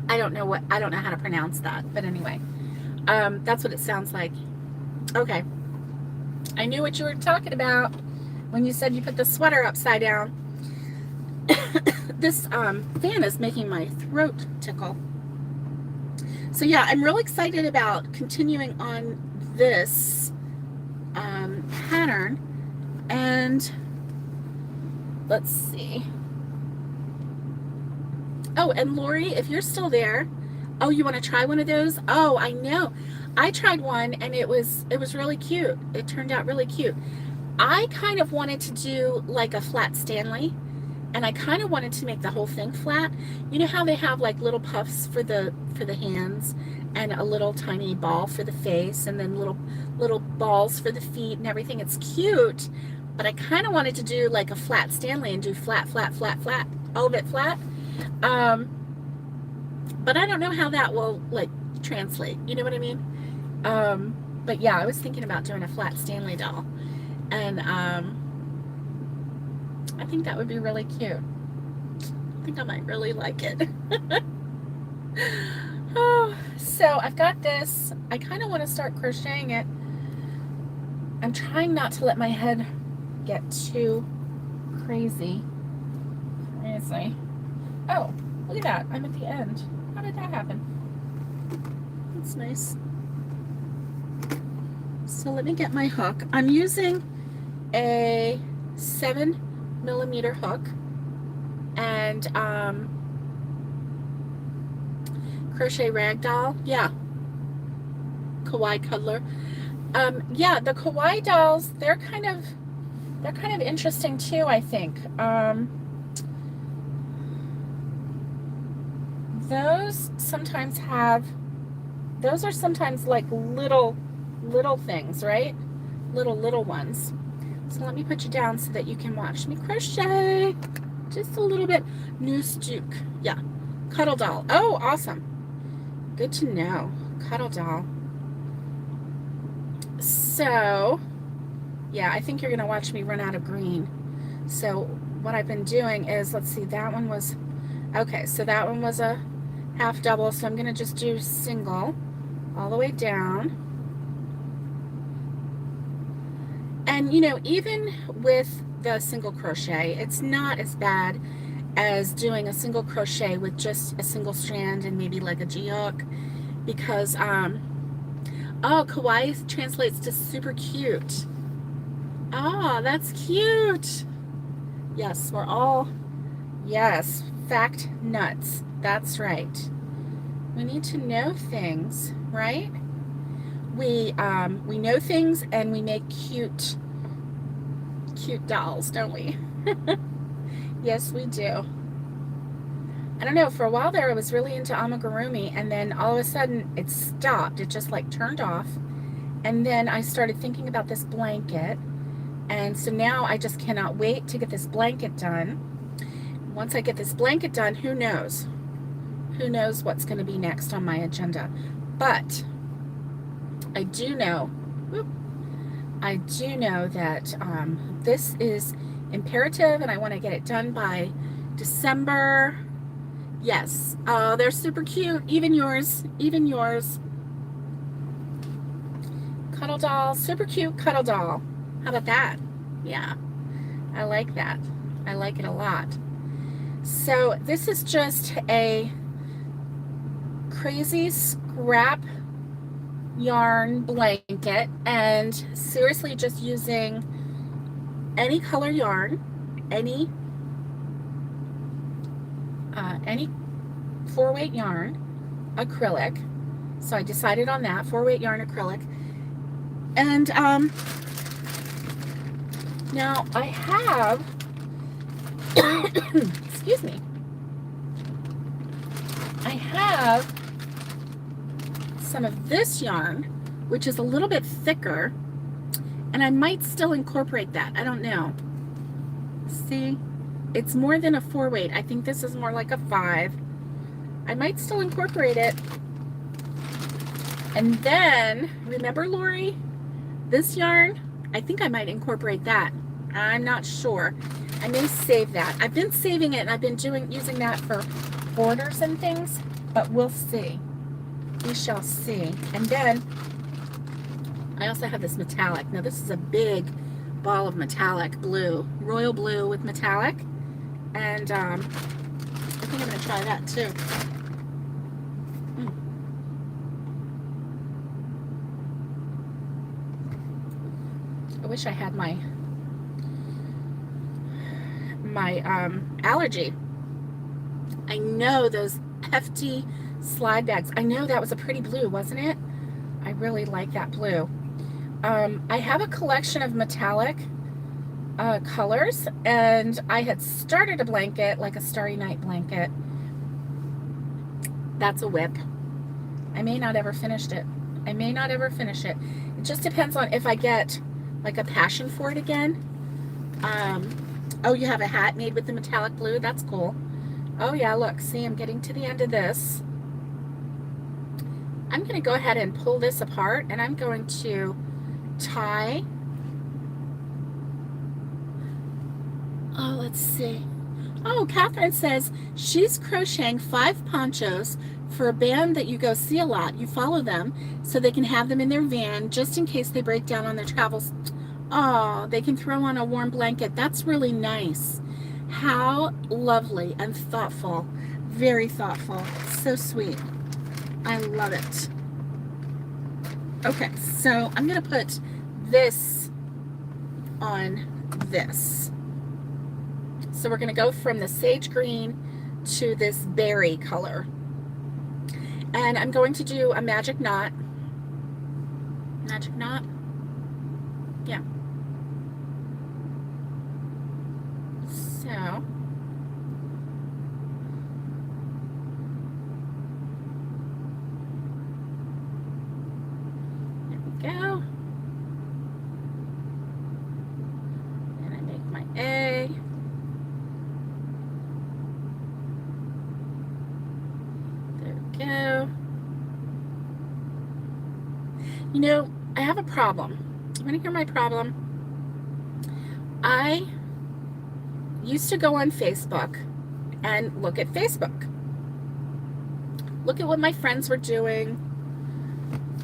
I don't know how to pronounce that, but anyway. That's what it sounds like. Okay. I knew what you were talking about when you said you put the sweater upside down. This fan is making my throat tickle. So yeah, I'm real excited about continuing on this pattern. And let's see. Oh, and Lori, if you're still there, oh, you want to try one of those? Oh, I know. I tried one and it was really cute. It turned out really cute. I kind of wanted to do like a flat Stanley, and I kind of wanted to make the whole thing flat. You know how they have like little puffs for the hands and a little tiny ball for the face, and then little balls for the feet and everything. It's cute, but I kind of wanted to do like a flat Stanley and do flat, all of it flat. But I don't know how that will like translate. You know what I mean? But yeah, I was thinking about doing a flat Stanley doll, and I think that would be really cute. I think I might really like it. Oh, so I've got this. I kind of want to start crocheting it. I'm trying not to let my head get too crazy. Oh, look at that. I'm at the end. How did that happen? That's nice. So let me get my hook. I'm using a 7mm hook, and crochet ragdoll. Yeah, kawaii cuddler. Yeah, the kawaii dolls, they're kind of interesting too, I think. Those are sometimes like little things, right? Little ones. So let me put you down so that you can watch me crochet just a little bit. Noose Duke. Yeah. Cuddle doll. Oh, awesome. Good to know. Cuddle doll. So, yeah, I think you're going to watch me run out of green. So what I've been doing is, let's see, that one was, okay, so that one was a half double, so I'm going to just do single all the way down. And you know, even with the single crochet, it's not as bad as doing a single crochet with just a single strand and maybe like a G-hook, because oh, kawaii translates to super cute. Oh, that's cute. Yes, we're all, yes, fact nuts. That's right. We need to know things, right? We know things, and we make cute dolls, don't we? Yes, we do. I don't know, for a while there I was really into amigurumi, and then all of a sudden it stopped. It just like turned off. And then I started thinking about this blanket, and so now I just cannot wait to get this blanket done. Once I get this blanket done, who knows? Who knows what's going to be next on my agenda? But I do know that this is imperative, and I want to get it done by December. Yes. Oh, they're super cute. Even yours. Cuddle doll. Super cute cuddle doll. How about that? Yeah. I like that. I like it a lot. So this is just a crazy scrap yarn blanket, and seriously just using any color yarn, any 4-weight yarn, acrylic. So I decided on that 4-weight yarn acrylic. And now I have excuse me, I have some of this yarn, which is a little bit thicker, and I might still incorporate that. I don't know. See, it's more than a 4-weight. I think this is more like a 5. I might still incorporate it. And then, remember Lori, this yarn, I think I might incorporate that. I'm not sure. I may save that. I've been saving it and I've been using that for borders and things, but we'll see. We shall see. And then I also have this metallic. Now this is a big ball of metallic blue, royal blue with metallic. And I think I'm going to try that too. I wish I had my allergy. I know those hefty slide bags. I know that was a pretty blue, wasn't it? I really like that blue. I have a collection of metallic colors, and I had started a blanket, like a Starry Night blanket. That's a whip. I may not ever finish it. I may not ever finish it. It just depends on if I get like a passion for it again. Oh, you have a hat made with the metallic blue? That's cool. Oh yeah, look, see, I'm getting to the end of this. I'm going to go ahead and pull this apart, and I'm going to tie. Oh, let's see. Oh, Catherine says she's crocheting 5 ponchos for a band that you go see a lot. You follow them so they can have them in their van just in case they break down on their travels. Oh, they can throw on a warm blanket. That's really nice. How lovely and thoughtful. Very thoughtful. So sweet. I love it. Okay, so I'm going to put this on this. So we're going to go from the sage green to this berry color. And I'm going to do a magic knot. Magic knot? Yeah. So there we go. And I make my A. There we go. You know, I have a problem. You want to hear my problem? I used to go on Facebook and look at Facebook. Look at what my friends were doing.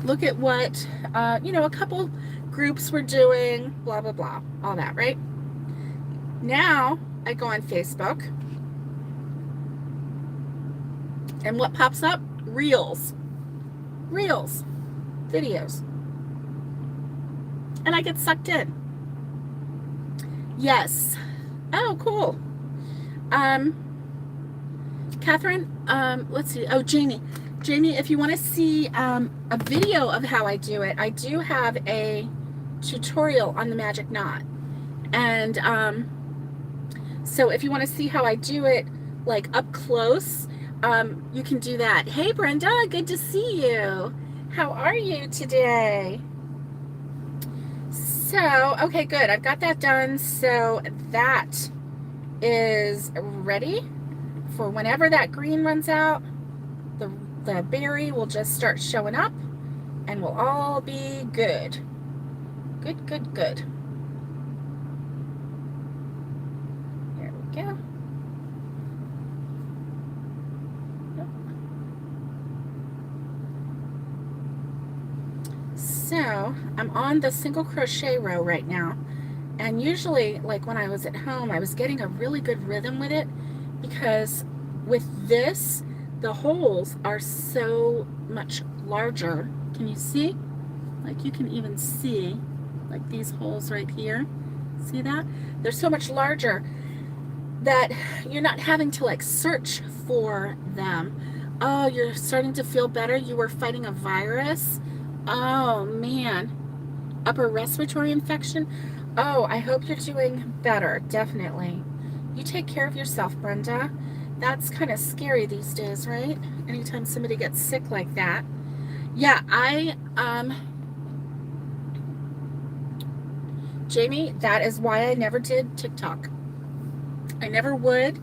Look at what, a couple groups were doing, blah, blah, blah, all that, right? Now I go on Facebook, and what pops up? Reels, videos. And I get sucked in. Yes. Oh, cool. Catherine, let's see. Oh, Jamie, if you want to see a video of how I do it, I do have a tutorial on the magic knot. And so if you want to see how I do it, like up close, you can do that. Hey, Brenda, good to see you. How are you today? So, okay, good. I've got that done. So that is ready for whenever that green runs out. The berry will just start showing up, and we'll all be good. Good, good, good. There we go. So I'm on the single crochet row right now, and usually, like when I was at home, I was getting a really good rhythm with it, because with this, the holes are so much larger. Can you see? Like you can even see like these holes right here. See that? They're so much larger that you're not having to like search for them. Oh, you're starting to feel better. You were fighting a virus. Oh man, upper respiratory infection. Oh, I hope you're doing better. Definitely. You take care of yourself, Brenda. That's kind of scary these days, right? Anytime somebody gets sick like that. Yeah, Jamie, that is why I never did TikTok. I never would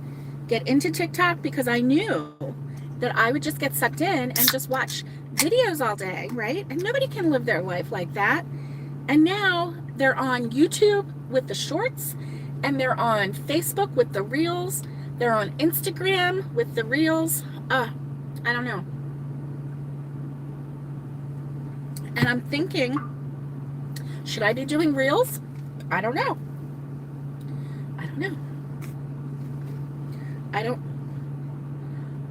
get into TikTok because I knew that I would just get sucked in and just watch videos all day, right? And nobody can live their life like that. And now they're on YouTube with the shorts, and they're on Facebook with the reels. They're on Instagram with the reels. I don't know. And I'm thinking, should I be doing reels? I don't know. I don't know.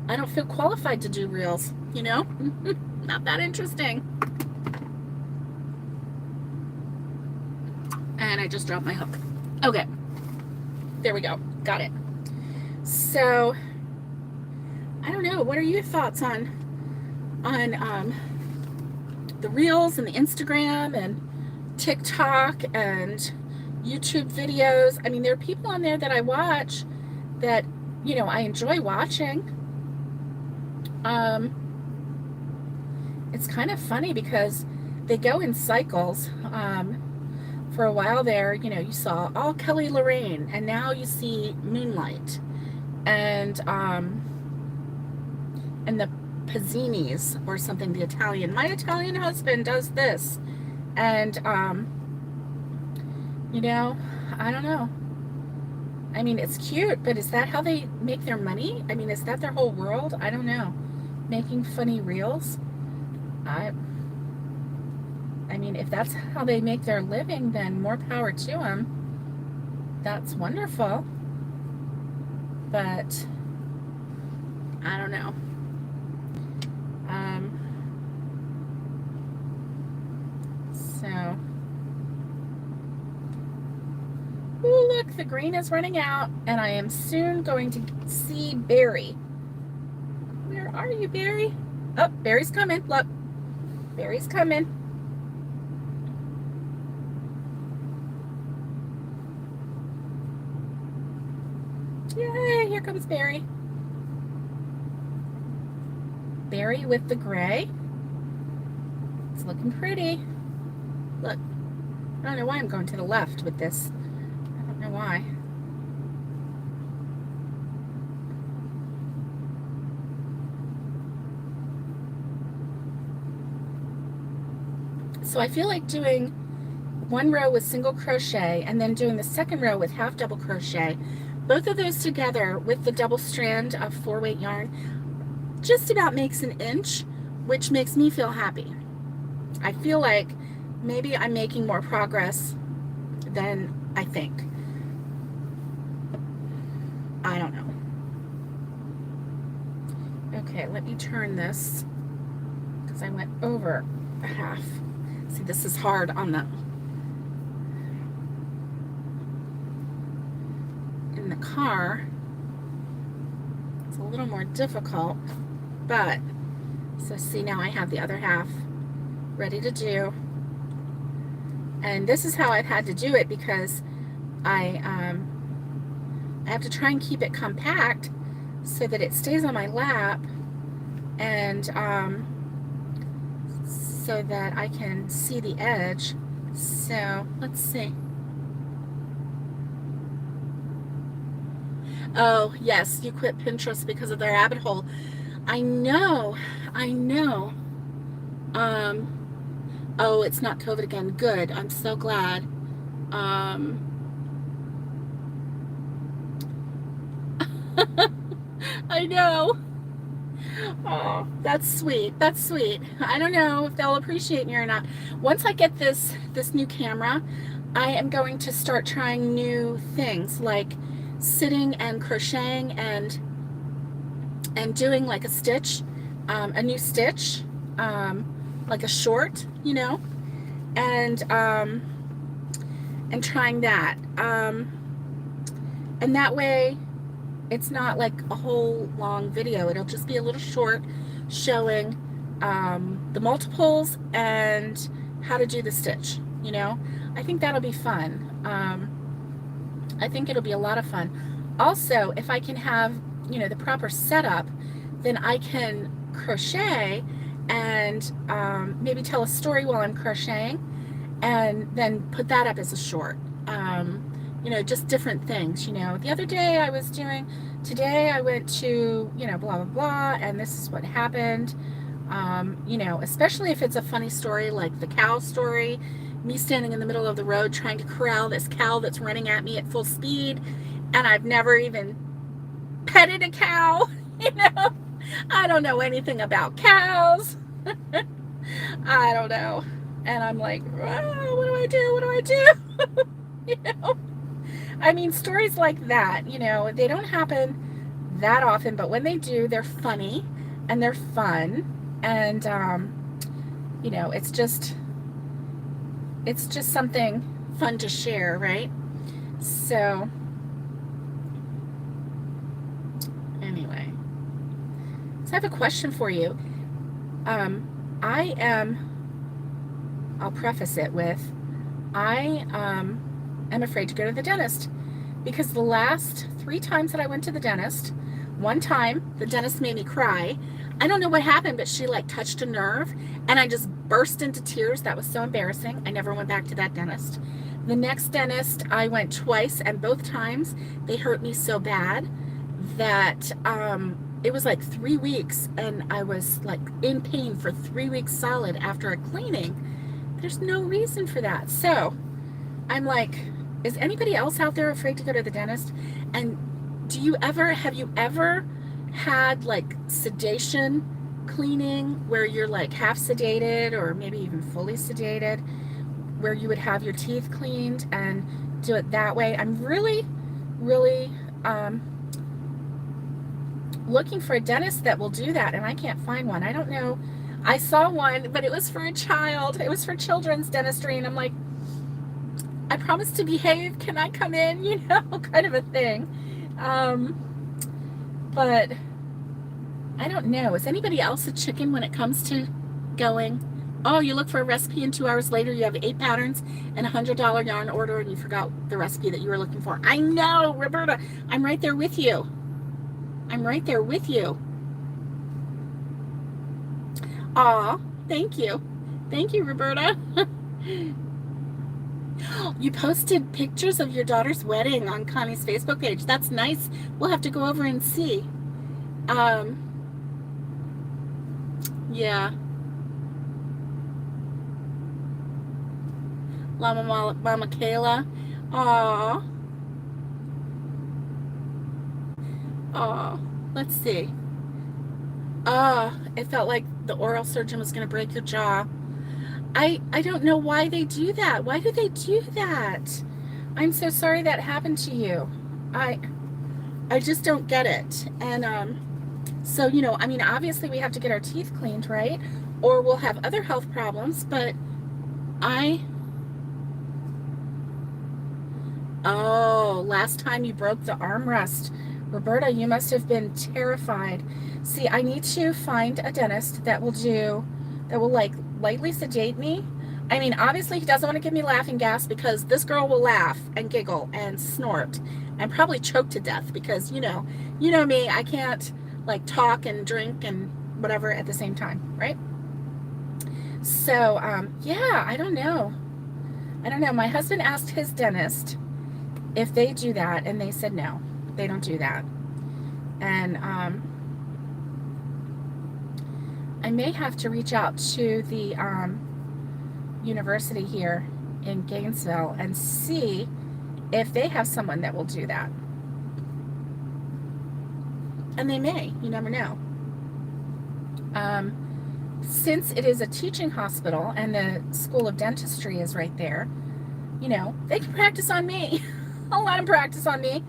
I don't feel qualified to do reels, you know? Not that interesting. And I just dropped my hook. Okay. There we go. Got it. So, I don't know. What are your thoughts on the reels and the Instagram and TikTok and YouTube videos? I mean, there are people on there that I watch that, you know, I enjoy watching. It's kind of funny because they go in cycles. For a while there, you know, you saw all Kelly Lorraine, and now you see Moonlight, and the Pazzinis or something, the Italian. My Italian husband does this, and you know, I don't know. I mean, it's cute, but is that how they make their money? I mean, is that their whole world? I don't know. Making funny reels. I mean, if that's how they make their living, then more power to them. That's wonderful. But I don't know. So, ooh, look, the green is running out, and I am soon going to see Barry. Where are you, Barry? Oh, Barry's coming. Look, Barry's coming. Yay, here comes Barry. Barry with the gray. It's looking pretty. Look, I don't know why I'm going to the left with this. I don't know why. So I feel like doing one row with single crochet and then doing the second row with half double crochet. Both of those together with the double strand of 4-weight yarn just about makes an inch, which makes me feel happy. I feel like maybe I'm making more progress than I think. I don't know. Okay, let me turn this because I went over a half. See, this is hard on the in the car. It's a little more difficult, but so see, now I have the other half ready to do, and this is how I've had to do it because I have to try and keep it compact so that it stays on my lap, and so that I can see the edge. So let's see. Oh yes, you quit Pinterest because of the rabbit hole. I know. Oh, it's not COVID again. Good. I'm so glad. I know. Oh, that's sweet. That's sweet. I don't know if they'll appreciate me or not. Once I get this new camera, I am going to start trying new things like sitting and crocheting and doing like a stitch, a new stitch, like a short, you know, and trying that, and that way it's not like a whole long video. It'll just be a little short showing the multiples and how to do the stitch, you know. I think that'll be fun. I think it'll be a lot of fun. Also, if I can have, you know, the proper setup, then I can crochet and maybe tell a story while I'm crocheting and then put that up as a short. You know, just different things, you know. The other day I was doing, today I went to, you know, blah, blah, blah, and this is what happened. You know, especially if it's a funny story like the cow story, me standing in the middle of the road trying to corral this cow that's running at me at full speed, and I've never even petted a cow. You know, I don't know anything about cows. I don't know. And I'm like, oh, what do I do? What do I do? You know, I mean, stories like that, you know, they don't happen that often, but when they do, they're funny and they're fun. And, you know, it's just something fun to share, right? So, anyway, so I have a question for you. I'll preface it with, I am afraid to go to the dentist because the last 3 times that I went to the dentist, one time the dentist made me cry. I don't know what happened, but she like touched a nerve and I just burst into tears. That was so embarrassing. I never went back to that dentist. The next dentist, I went twice, and both times they hurt me so bad that it was like 3 weeks, and I was like in pain for 3 weeks solid after a cleaning. There's no reason for that. So I'm like, is anybody else out there afraid to go to the dentist? And have you ever had like sedation cleaning where you're like half sedated or maybe even fully sedated, where you would have your teeth cleaned and do it that way? I'm really looking for a dentist that will do that, and I can't find one. I don't know. I saw one, but it was for a child. It was for children's dentistry, and I'm like, I promised to behave. Can I come in? You know, kind of a thing. But I don't know. Is anybody else a chicken when it comes to going? Oh, you look for a recipe and 2 hours later you have 8 patterns and a $100 yarn order and you forgot the recipe that you were looking for. I know, Roberta. I'm right there with you. I'm right there with you. Aw, thank you. Thank you, Roberta. You posted pictures of your daughter's wedding on Connie's Facebook page. That's nice. We'll have to go over and see. Yeah. Mama Kayla. Aw. Aw. Let's see. It felt like the oral surgeon was going to break your jaw. I don't know why they do that. Why do they do that? I'm so sorry that happened to you. I just don't get it. And so, you know, I mean, obviously we have to get our teeth cleaned, right? Or we'll have other health problems, but oh, last time you broke the armrest. Roberta, you must have been terrified. See, I need to find a dentist that will like lightly sedate me. I mean, obviously he doesn't want to give me laughing gas because this girl will laugh and giggle and snort and probably choke to death because, you know me, I can't like talk and drink and whatever at the same time, right? So, yeah, I don't know. My husband asked his dentist if they do that, and they said no, they don't do that. And I may have to reach out to the university here in Gainesville and see if they have someone that will do that. And they may, you never know. Since it is a teaching hospital and the School of Dentistry is right there, you know, they can practice on me. I'll let them practice on me.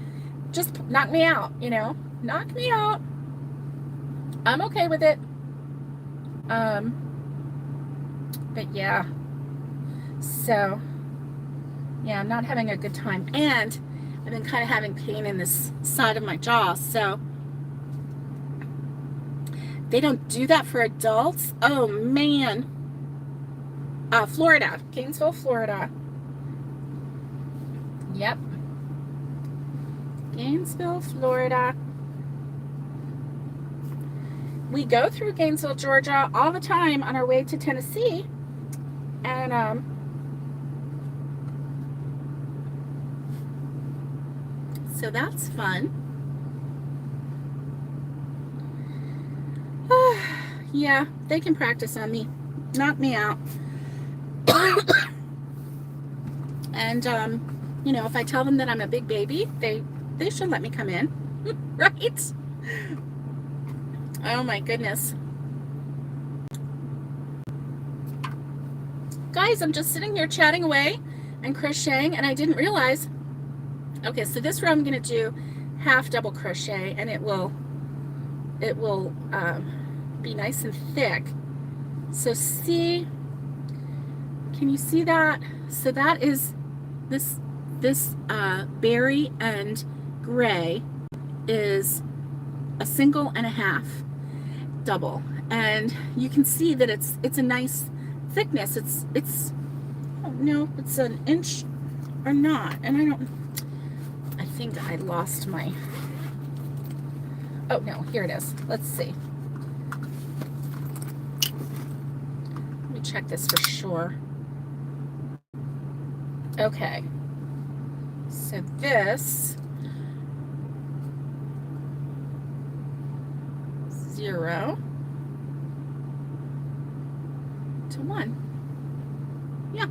Just knock me out, you know. Knock me out. I'm okay with it. But yeah. So, yeah, I'm not having a good time. And I've been kind of having pain in this side of my jaw. So, they don't do that for adults? Oh, man. Florida. Gainesville, Florida. Yep. Gainesville, Florida. We go through Gainesville, Georgia all the time on our way to Tennessee. And, so that's fun. yeah, they can practice on me, knock me out. And you know, if I tell them that I'm a big baby, they should let me come in. Right? Oh my goodness. Guys, I'm just sitting here chatting away and crocheting, and I didn't realize. Okay, so this row I'm going to do half double crochet, and it will be nice and thick. So see, can you see that? So that is this berry and gray is a single and a half double, and you can see that it's a nice thickness. It's oh no, it's an inch or not, and I think I lost my, oh no, here it is. Let's see. Let me check this for sure. Okay, so this 0 to 1. Yeah,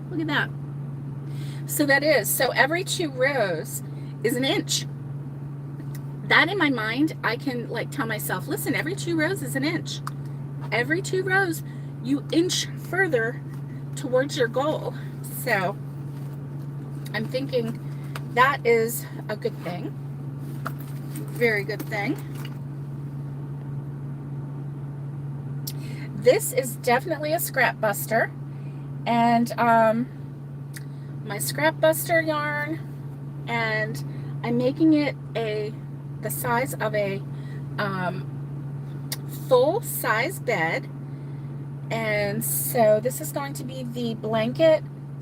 look at that. So that is, so every 2 rows is an inch. That in my mind, I can like tell myself, listen, every 2 rows is an inch. Every 2 rows, you inch further towards your goal. So I'm thinking that is a good thing. Very good thing. This is definitely a scrap buster, and my scrap buster yarn, and I'm making it the size of a full size bed. And so this is going to be the blanket /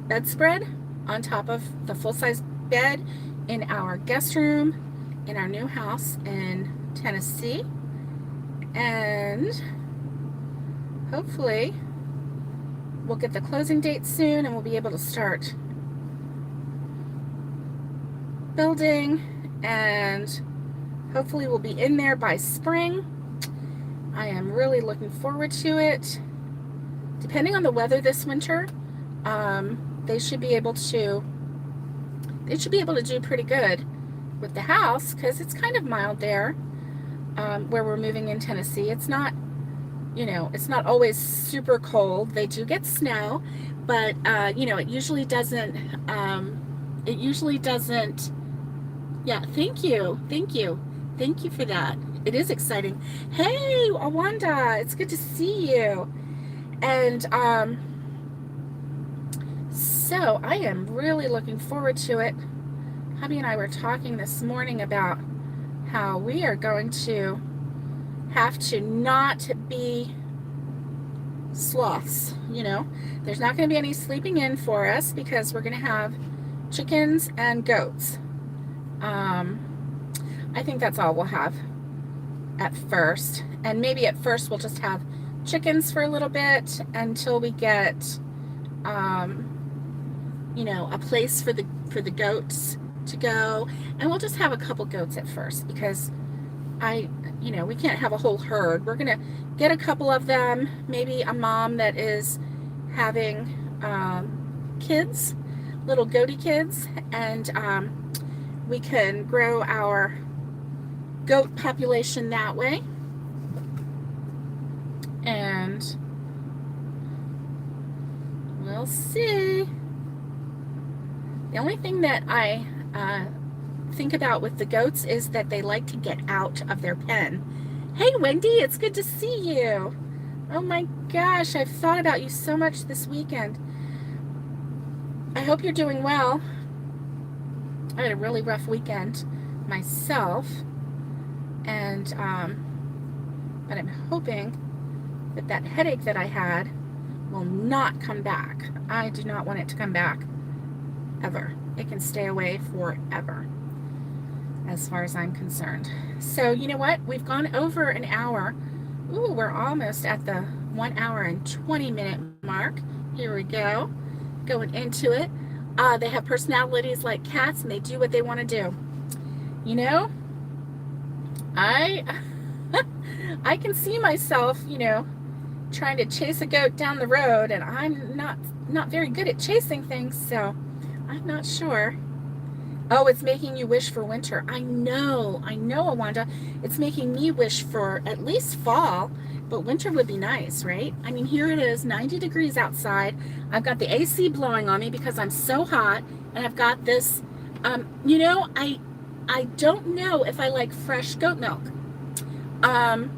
bedspread on top of the full size bed in our guest room in our new house in Tennessee. And hopefully we'll get the closing date soon, and we'll be able to start building, and hopefully we'll be in there by spring. I am really looking forward to it. Depending on the weather this winter, they should be able to do pretty good with the house, because it's kind of mild there where we're moving in Tennessee. It's not, you know, it's not always super cold. They do get snow, but you know, it usually doesn't yeah, thank you for that. It is exciting. Hey, Awanda, it's good to see you. And so I am really looking forward to it. Hubby and I were talking this morning about how we are going to have to not be sloths, you know. There's not going to be any sleeping in for us, because we're going to have chickens and goats. I think that's all we'll have at first, and maybe at first we'll just have chickens for a little bit until we get you know, a place for the goats to go, and we'll just have a couple goats at first, because you know, we can't have a whole herd. We're gonna get a couple of them, maybe a mom that is having kids, little goaty kids, and we can grow our goat population that way. And we'll see. The only thing that I think about with the goats is that they like to get out of their pen. Hey Wendy, it's good to see you. Oh my gosh, I've thought about you so much this weekend. I hope you're doing well. I had a really rough weekend myself, and but I'm hoping that that headache that I had will not come back. I do not want it to come back ever. It can stay away forever, as far as I'm concerned. So you know what? We've gone over an hour. Ooh, we're almost at the 1 hour and 20 minute mark. Here we go. Going into it. They have personalities like cats, and they do what they want to do. You know? I I can see myself, trying to chase a goat down the road, and I'm not very good at chasing things, so I'm not sure. Oh, it's making you wish for winter. I know, Awanda. It's making me wish for at least fall, but winter would be nice, right? I mean, here it is, 90 degrees outside. I've got the AC blowing on me because I'm so hot, and I've got this, I don't know if I like fresh goat milk. I'm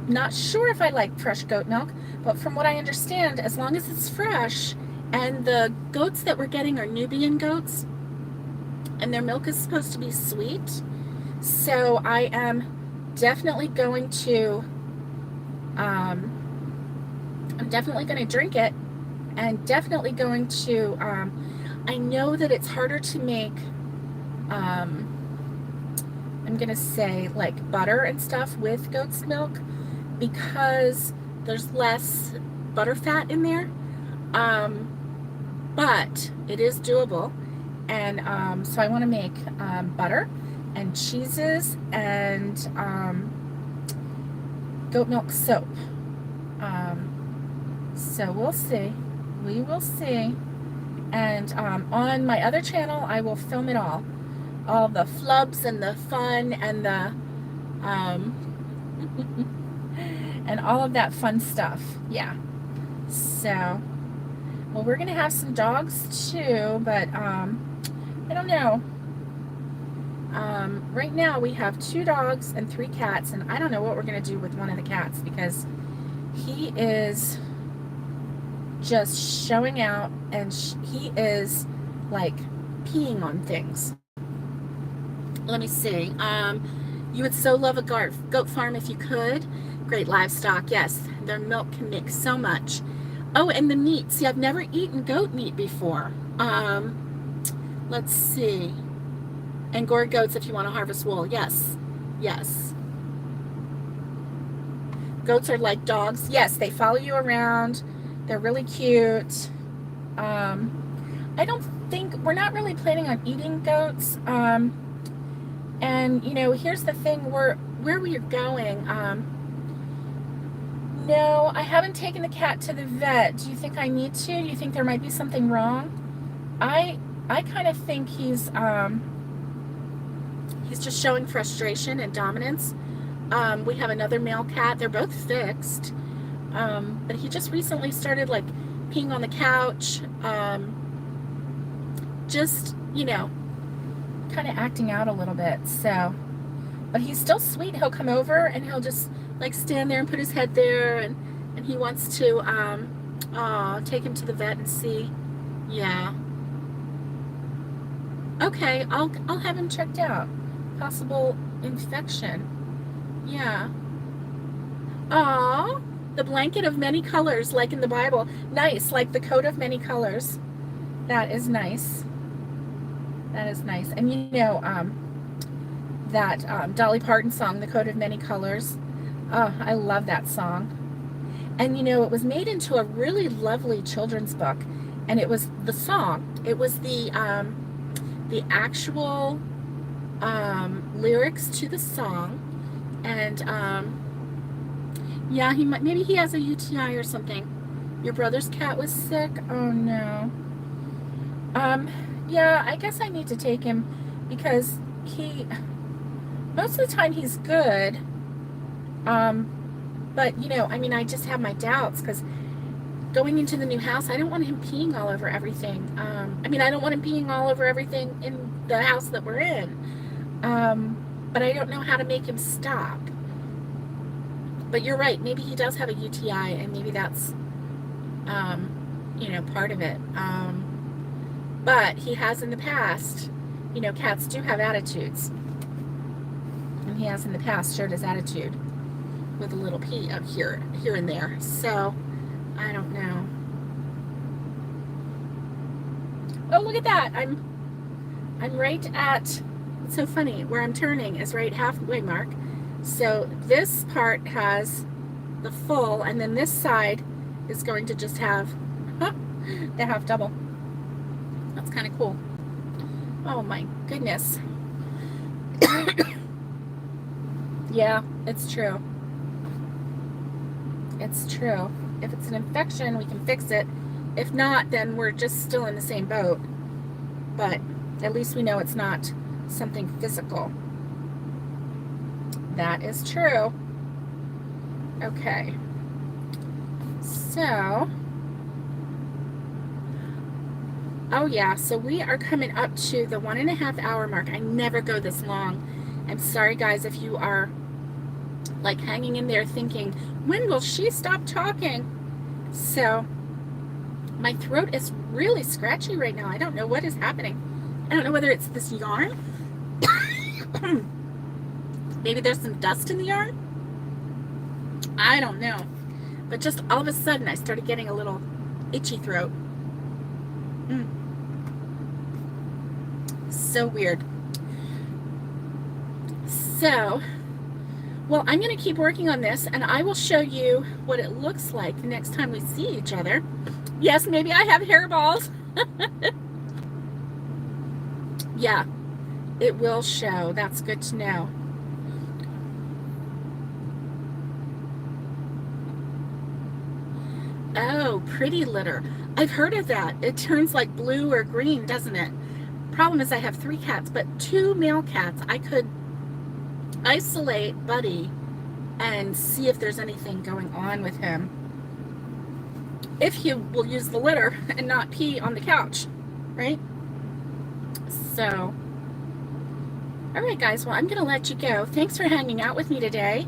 not sure if I like fresh goat milk, but from what I understand, as long as it's fresh, and the goats that we're getting are Nubian goats, and their milk is supposed to be sweet. So I am definitely going to, drink it, and definitely going to, I know that it's harder to make, I'm going to say like butter and stuff with goat's milk because there's less butter fat in there. But it is doable, and so I want to make butter and cheeses and goat milk soap. So we'll see. We will see. And on my other channel, I will film it all the flubs and the fun and the and all of that fun stuff. Yeah. So. Well, we're going to have some dogs too, but I don't know. Right now we have 2 dogs and 3 cats, and I don't know what we're going to do with one of the cats because he is just showing out, and he is like peeing on things. Let me see. You would so love a goat farm if you could. Great livestock, yes. Their milk can make so much. Oh, and the meat. See, I've never eaten goat meat before. Let's see. And gourd goats if you want to harvest wool. Yes. Yes. Goats are like dogs. Yes, they follow you around. They're really cute. I don't think, we're not really planning on eating goats. And, here's the thing, where we're going, no, I haven't taken the cat to the vet. Do you think I need to? Do you think there might be something wrong? I kind of think he's just showing frustration and dominance. We have another male cat. They're both fixed. But he just recently started like peeing on the couch. Just, kind of acting out a little bit. So, but he's still sweet. He'll come over and he'll just like stand there and put his head there, and he wants to take him to the vet and see. Yeah. Okay, I'll have him checked out. Possible infection. Yeah. Aw, the blanket of many colors, like in the Bible. Nice, like the coat of many colors. That is nice. That is nice. And that Dolly Parton song, The Coat of Many Colors. Oh, I love that song. And it was made into a really lovely children's book. And it was the song. It was the actual lyrics to the song. And yeah, maybe he has a UTI or something. Your brother's cat was sick? Oh no. Yeah, I guess I need to take him because most of the time he's good. But I just have my doubts because going into the new house, I don't want him peeing all over everything. I don't want him peeing all over everything in the house that we're in. But I don't know how to make him stop. But you're right, maybe he does have a UTI, and maybe that's, part of it. But he has in the past, cats do have attitudes. And he has in the past showed his attitude with a little pee up here and there. So, I don't know. Oh, look at that. I'm right at, it's so funny, where I'm turning is right halfway mark. So this part has the full, and then this side is going to just have the half double. That's kind of cool. Oh my goodness. Yeah, it's true. It's true. If it's an infection, we can fix it. If not, then we're just still in the same boat. But at least we know it's not something physical. That is true. Okay. So, oh yeah, so we are coming up to the 1.5 hour mark. I never go this long. I'm sorry guys if you are like hanging in there thinking, when will she stop talking? So my throat is really scratchy right now. I don't know what is happening. I don't know whether it's this yarn. Maybe there's some dust in the yarn. I don't know. But just all of a sudden I started getting a little itchy throat. So weird. So, well, I'm going to keep working on this, and I will show you what it looks like the next time we see each other. Yes, maybe I have hairballs. Yeah, it will show. That's good to know. Oh, pretty litter. I've heard of that. It turns like blue or green, doesn't it? Problem is I have 3 cats, but 2 male cats. I could isolate Buddy and see if there's anything going on with him. If he will use the litter and not pee on the couch, right? So, all right, guys. Well, I'm going to let you go. Thanks for hanging out with me today.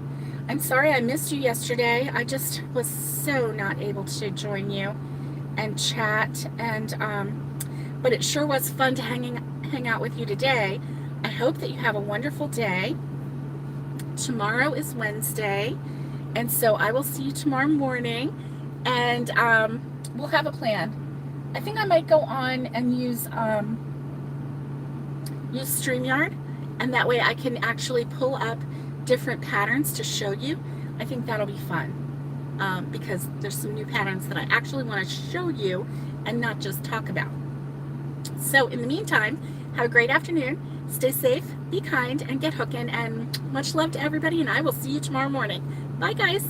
I'm sorry I missed you yesterday. I just was so not able to join you and chat, and but it sure was fun to hang out with you today. I hope that you have a wonderful day. Tomorrow is Wednesday, and so I will see you tomorrow morning, and we'll have a plan. I think I might go on and use StreamYard, and that way I can actually pull up different patterns to show you. I think that'll be fun because there's some new patterns that I actually want to show you and not just talk about. So in the meantime, have a great afternoon. Stay safe, be kind, and get hooking, and much love to everybody, and I will see you tomorrow morning. Bye, guys.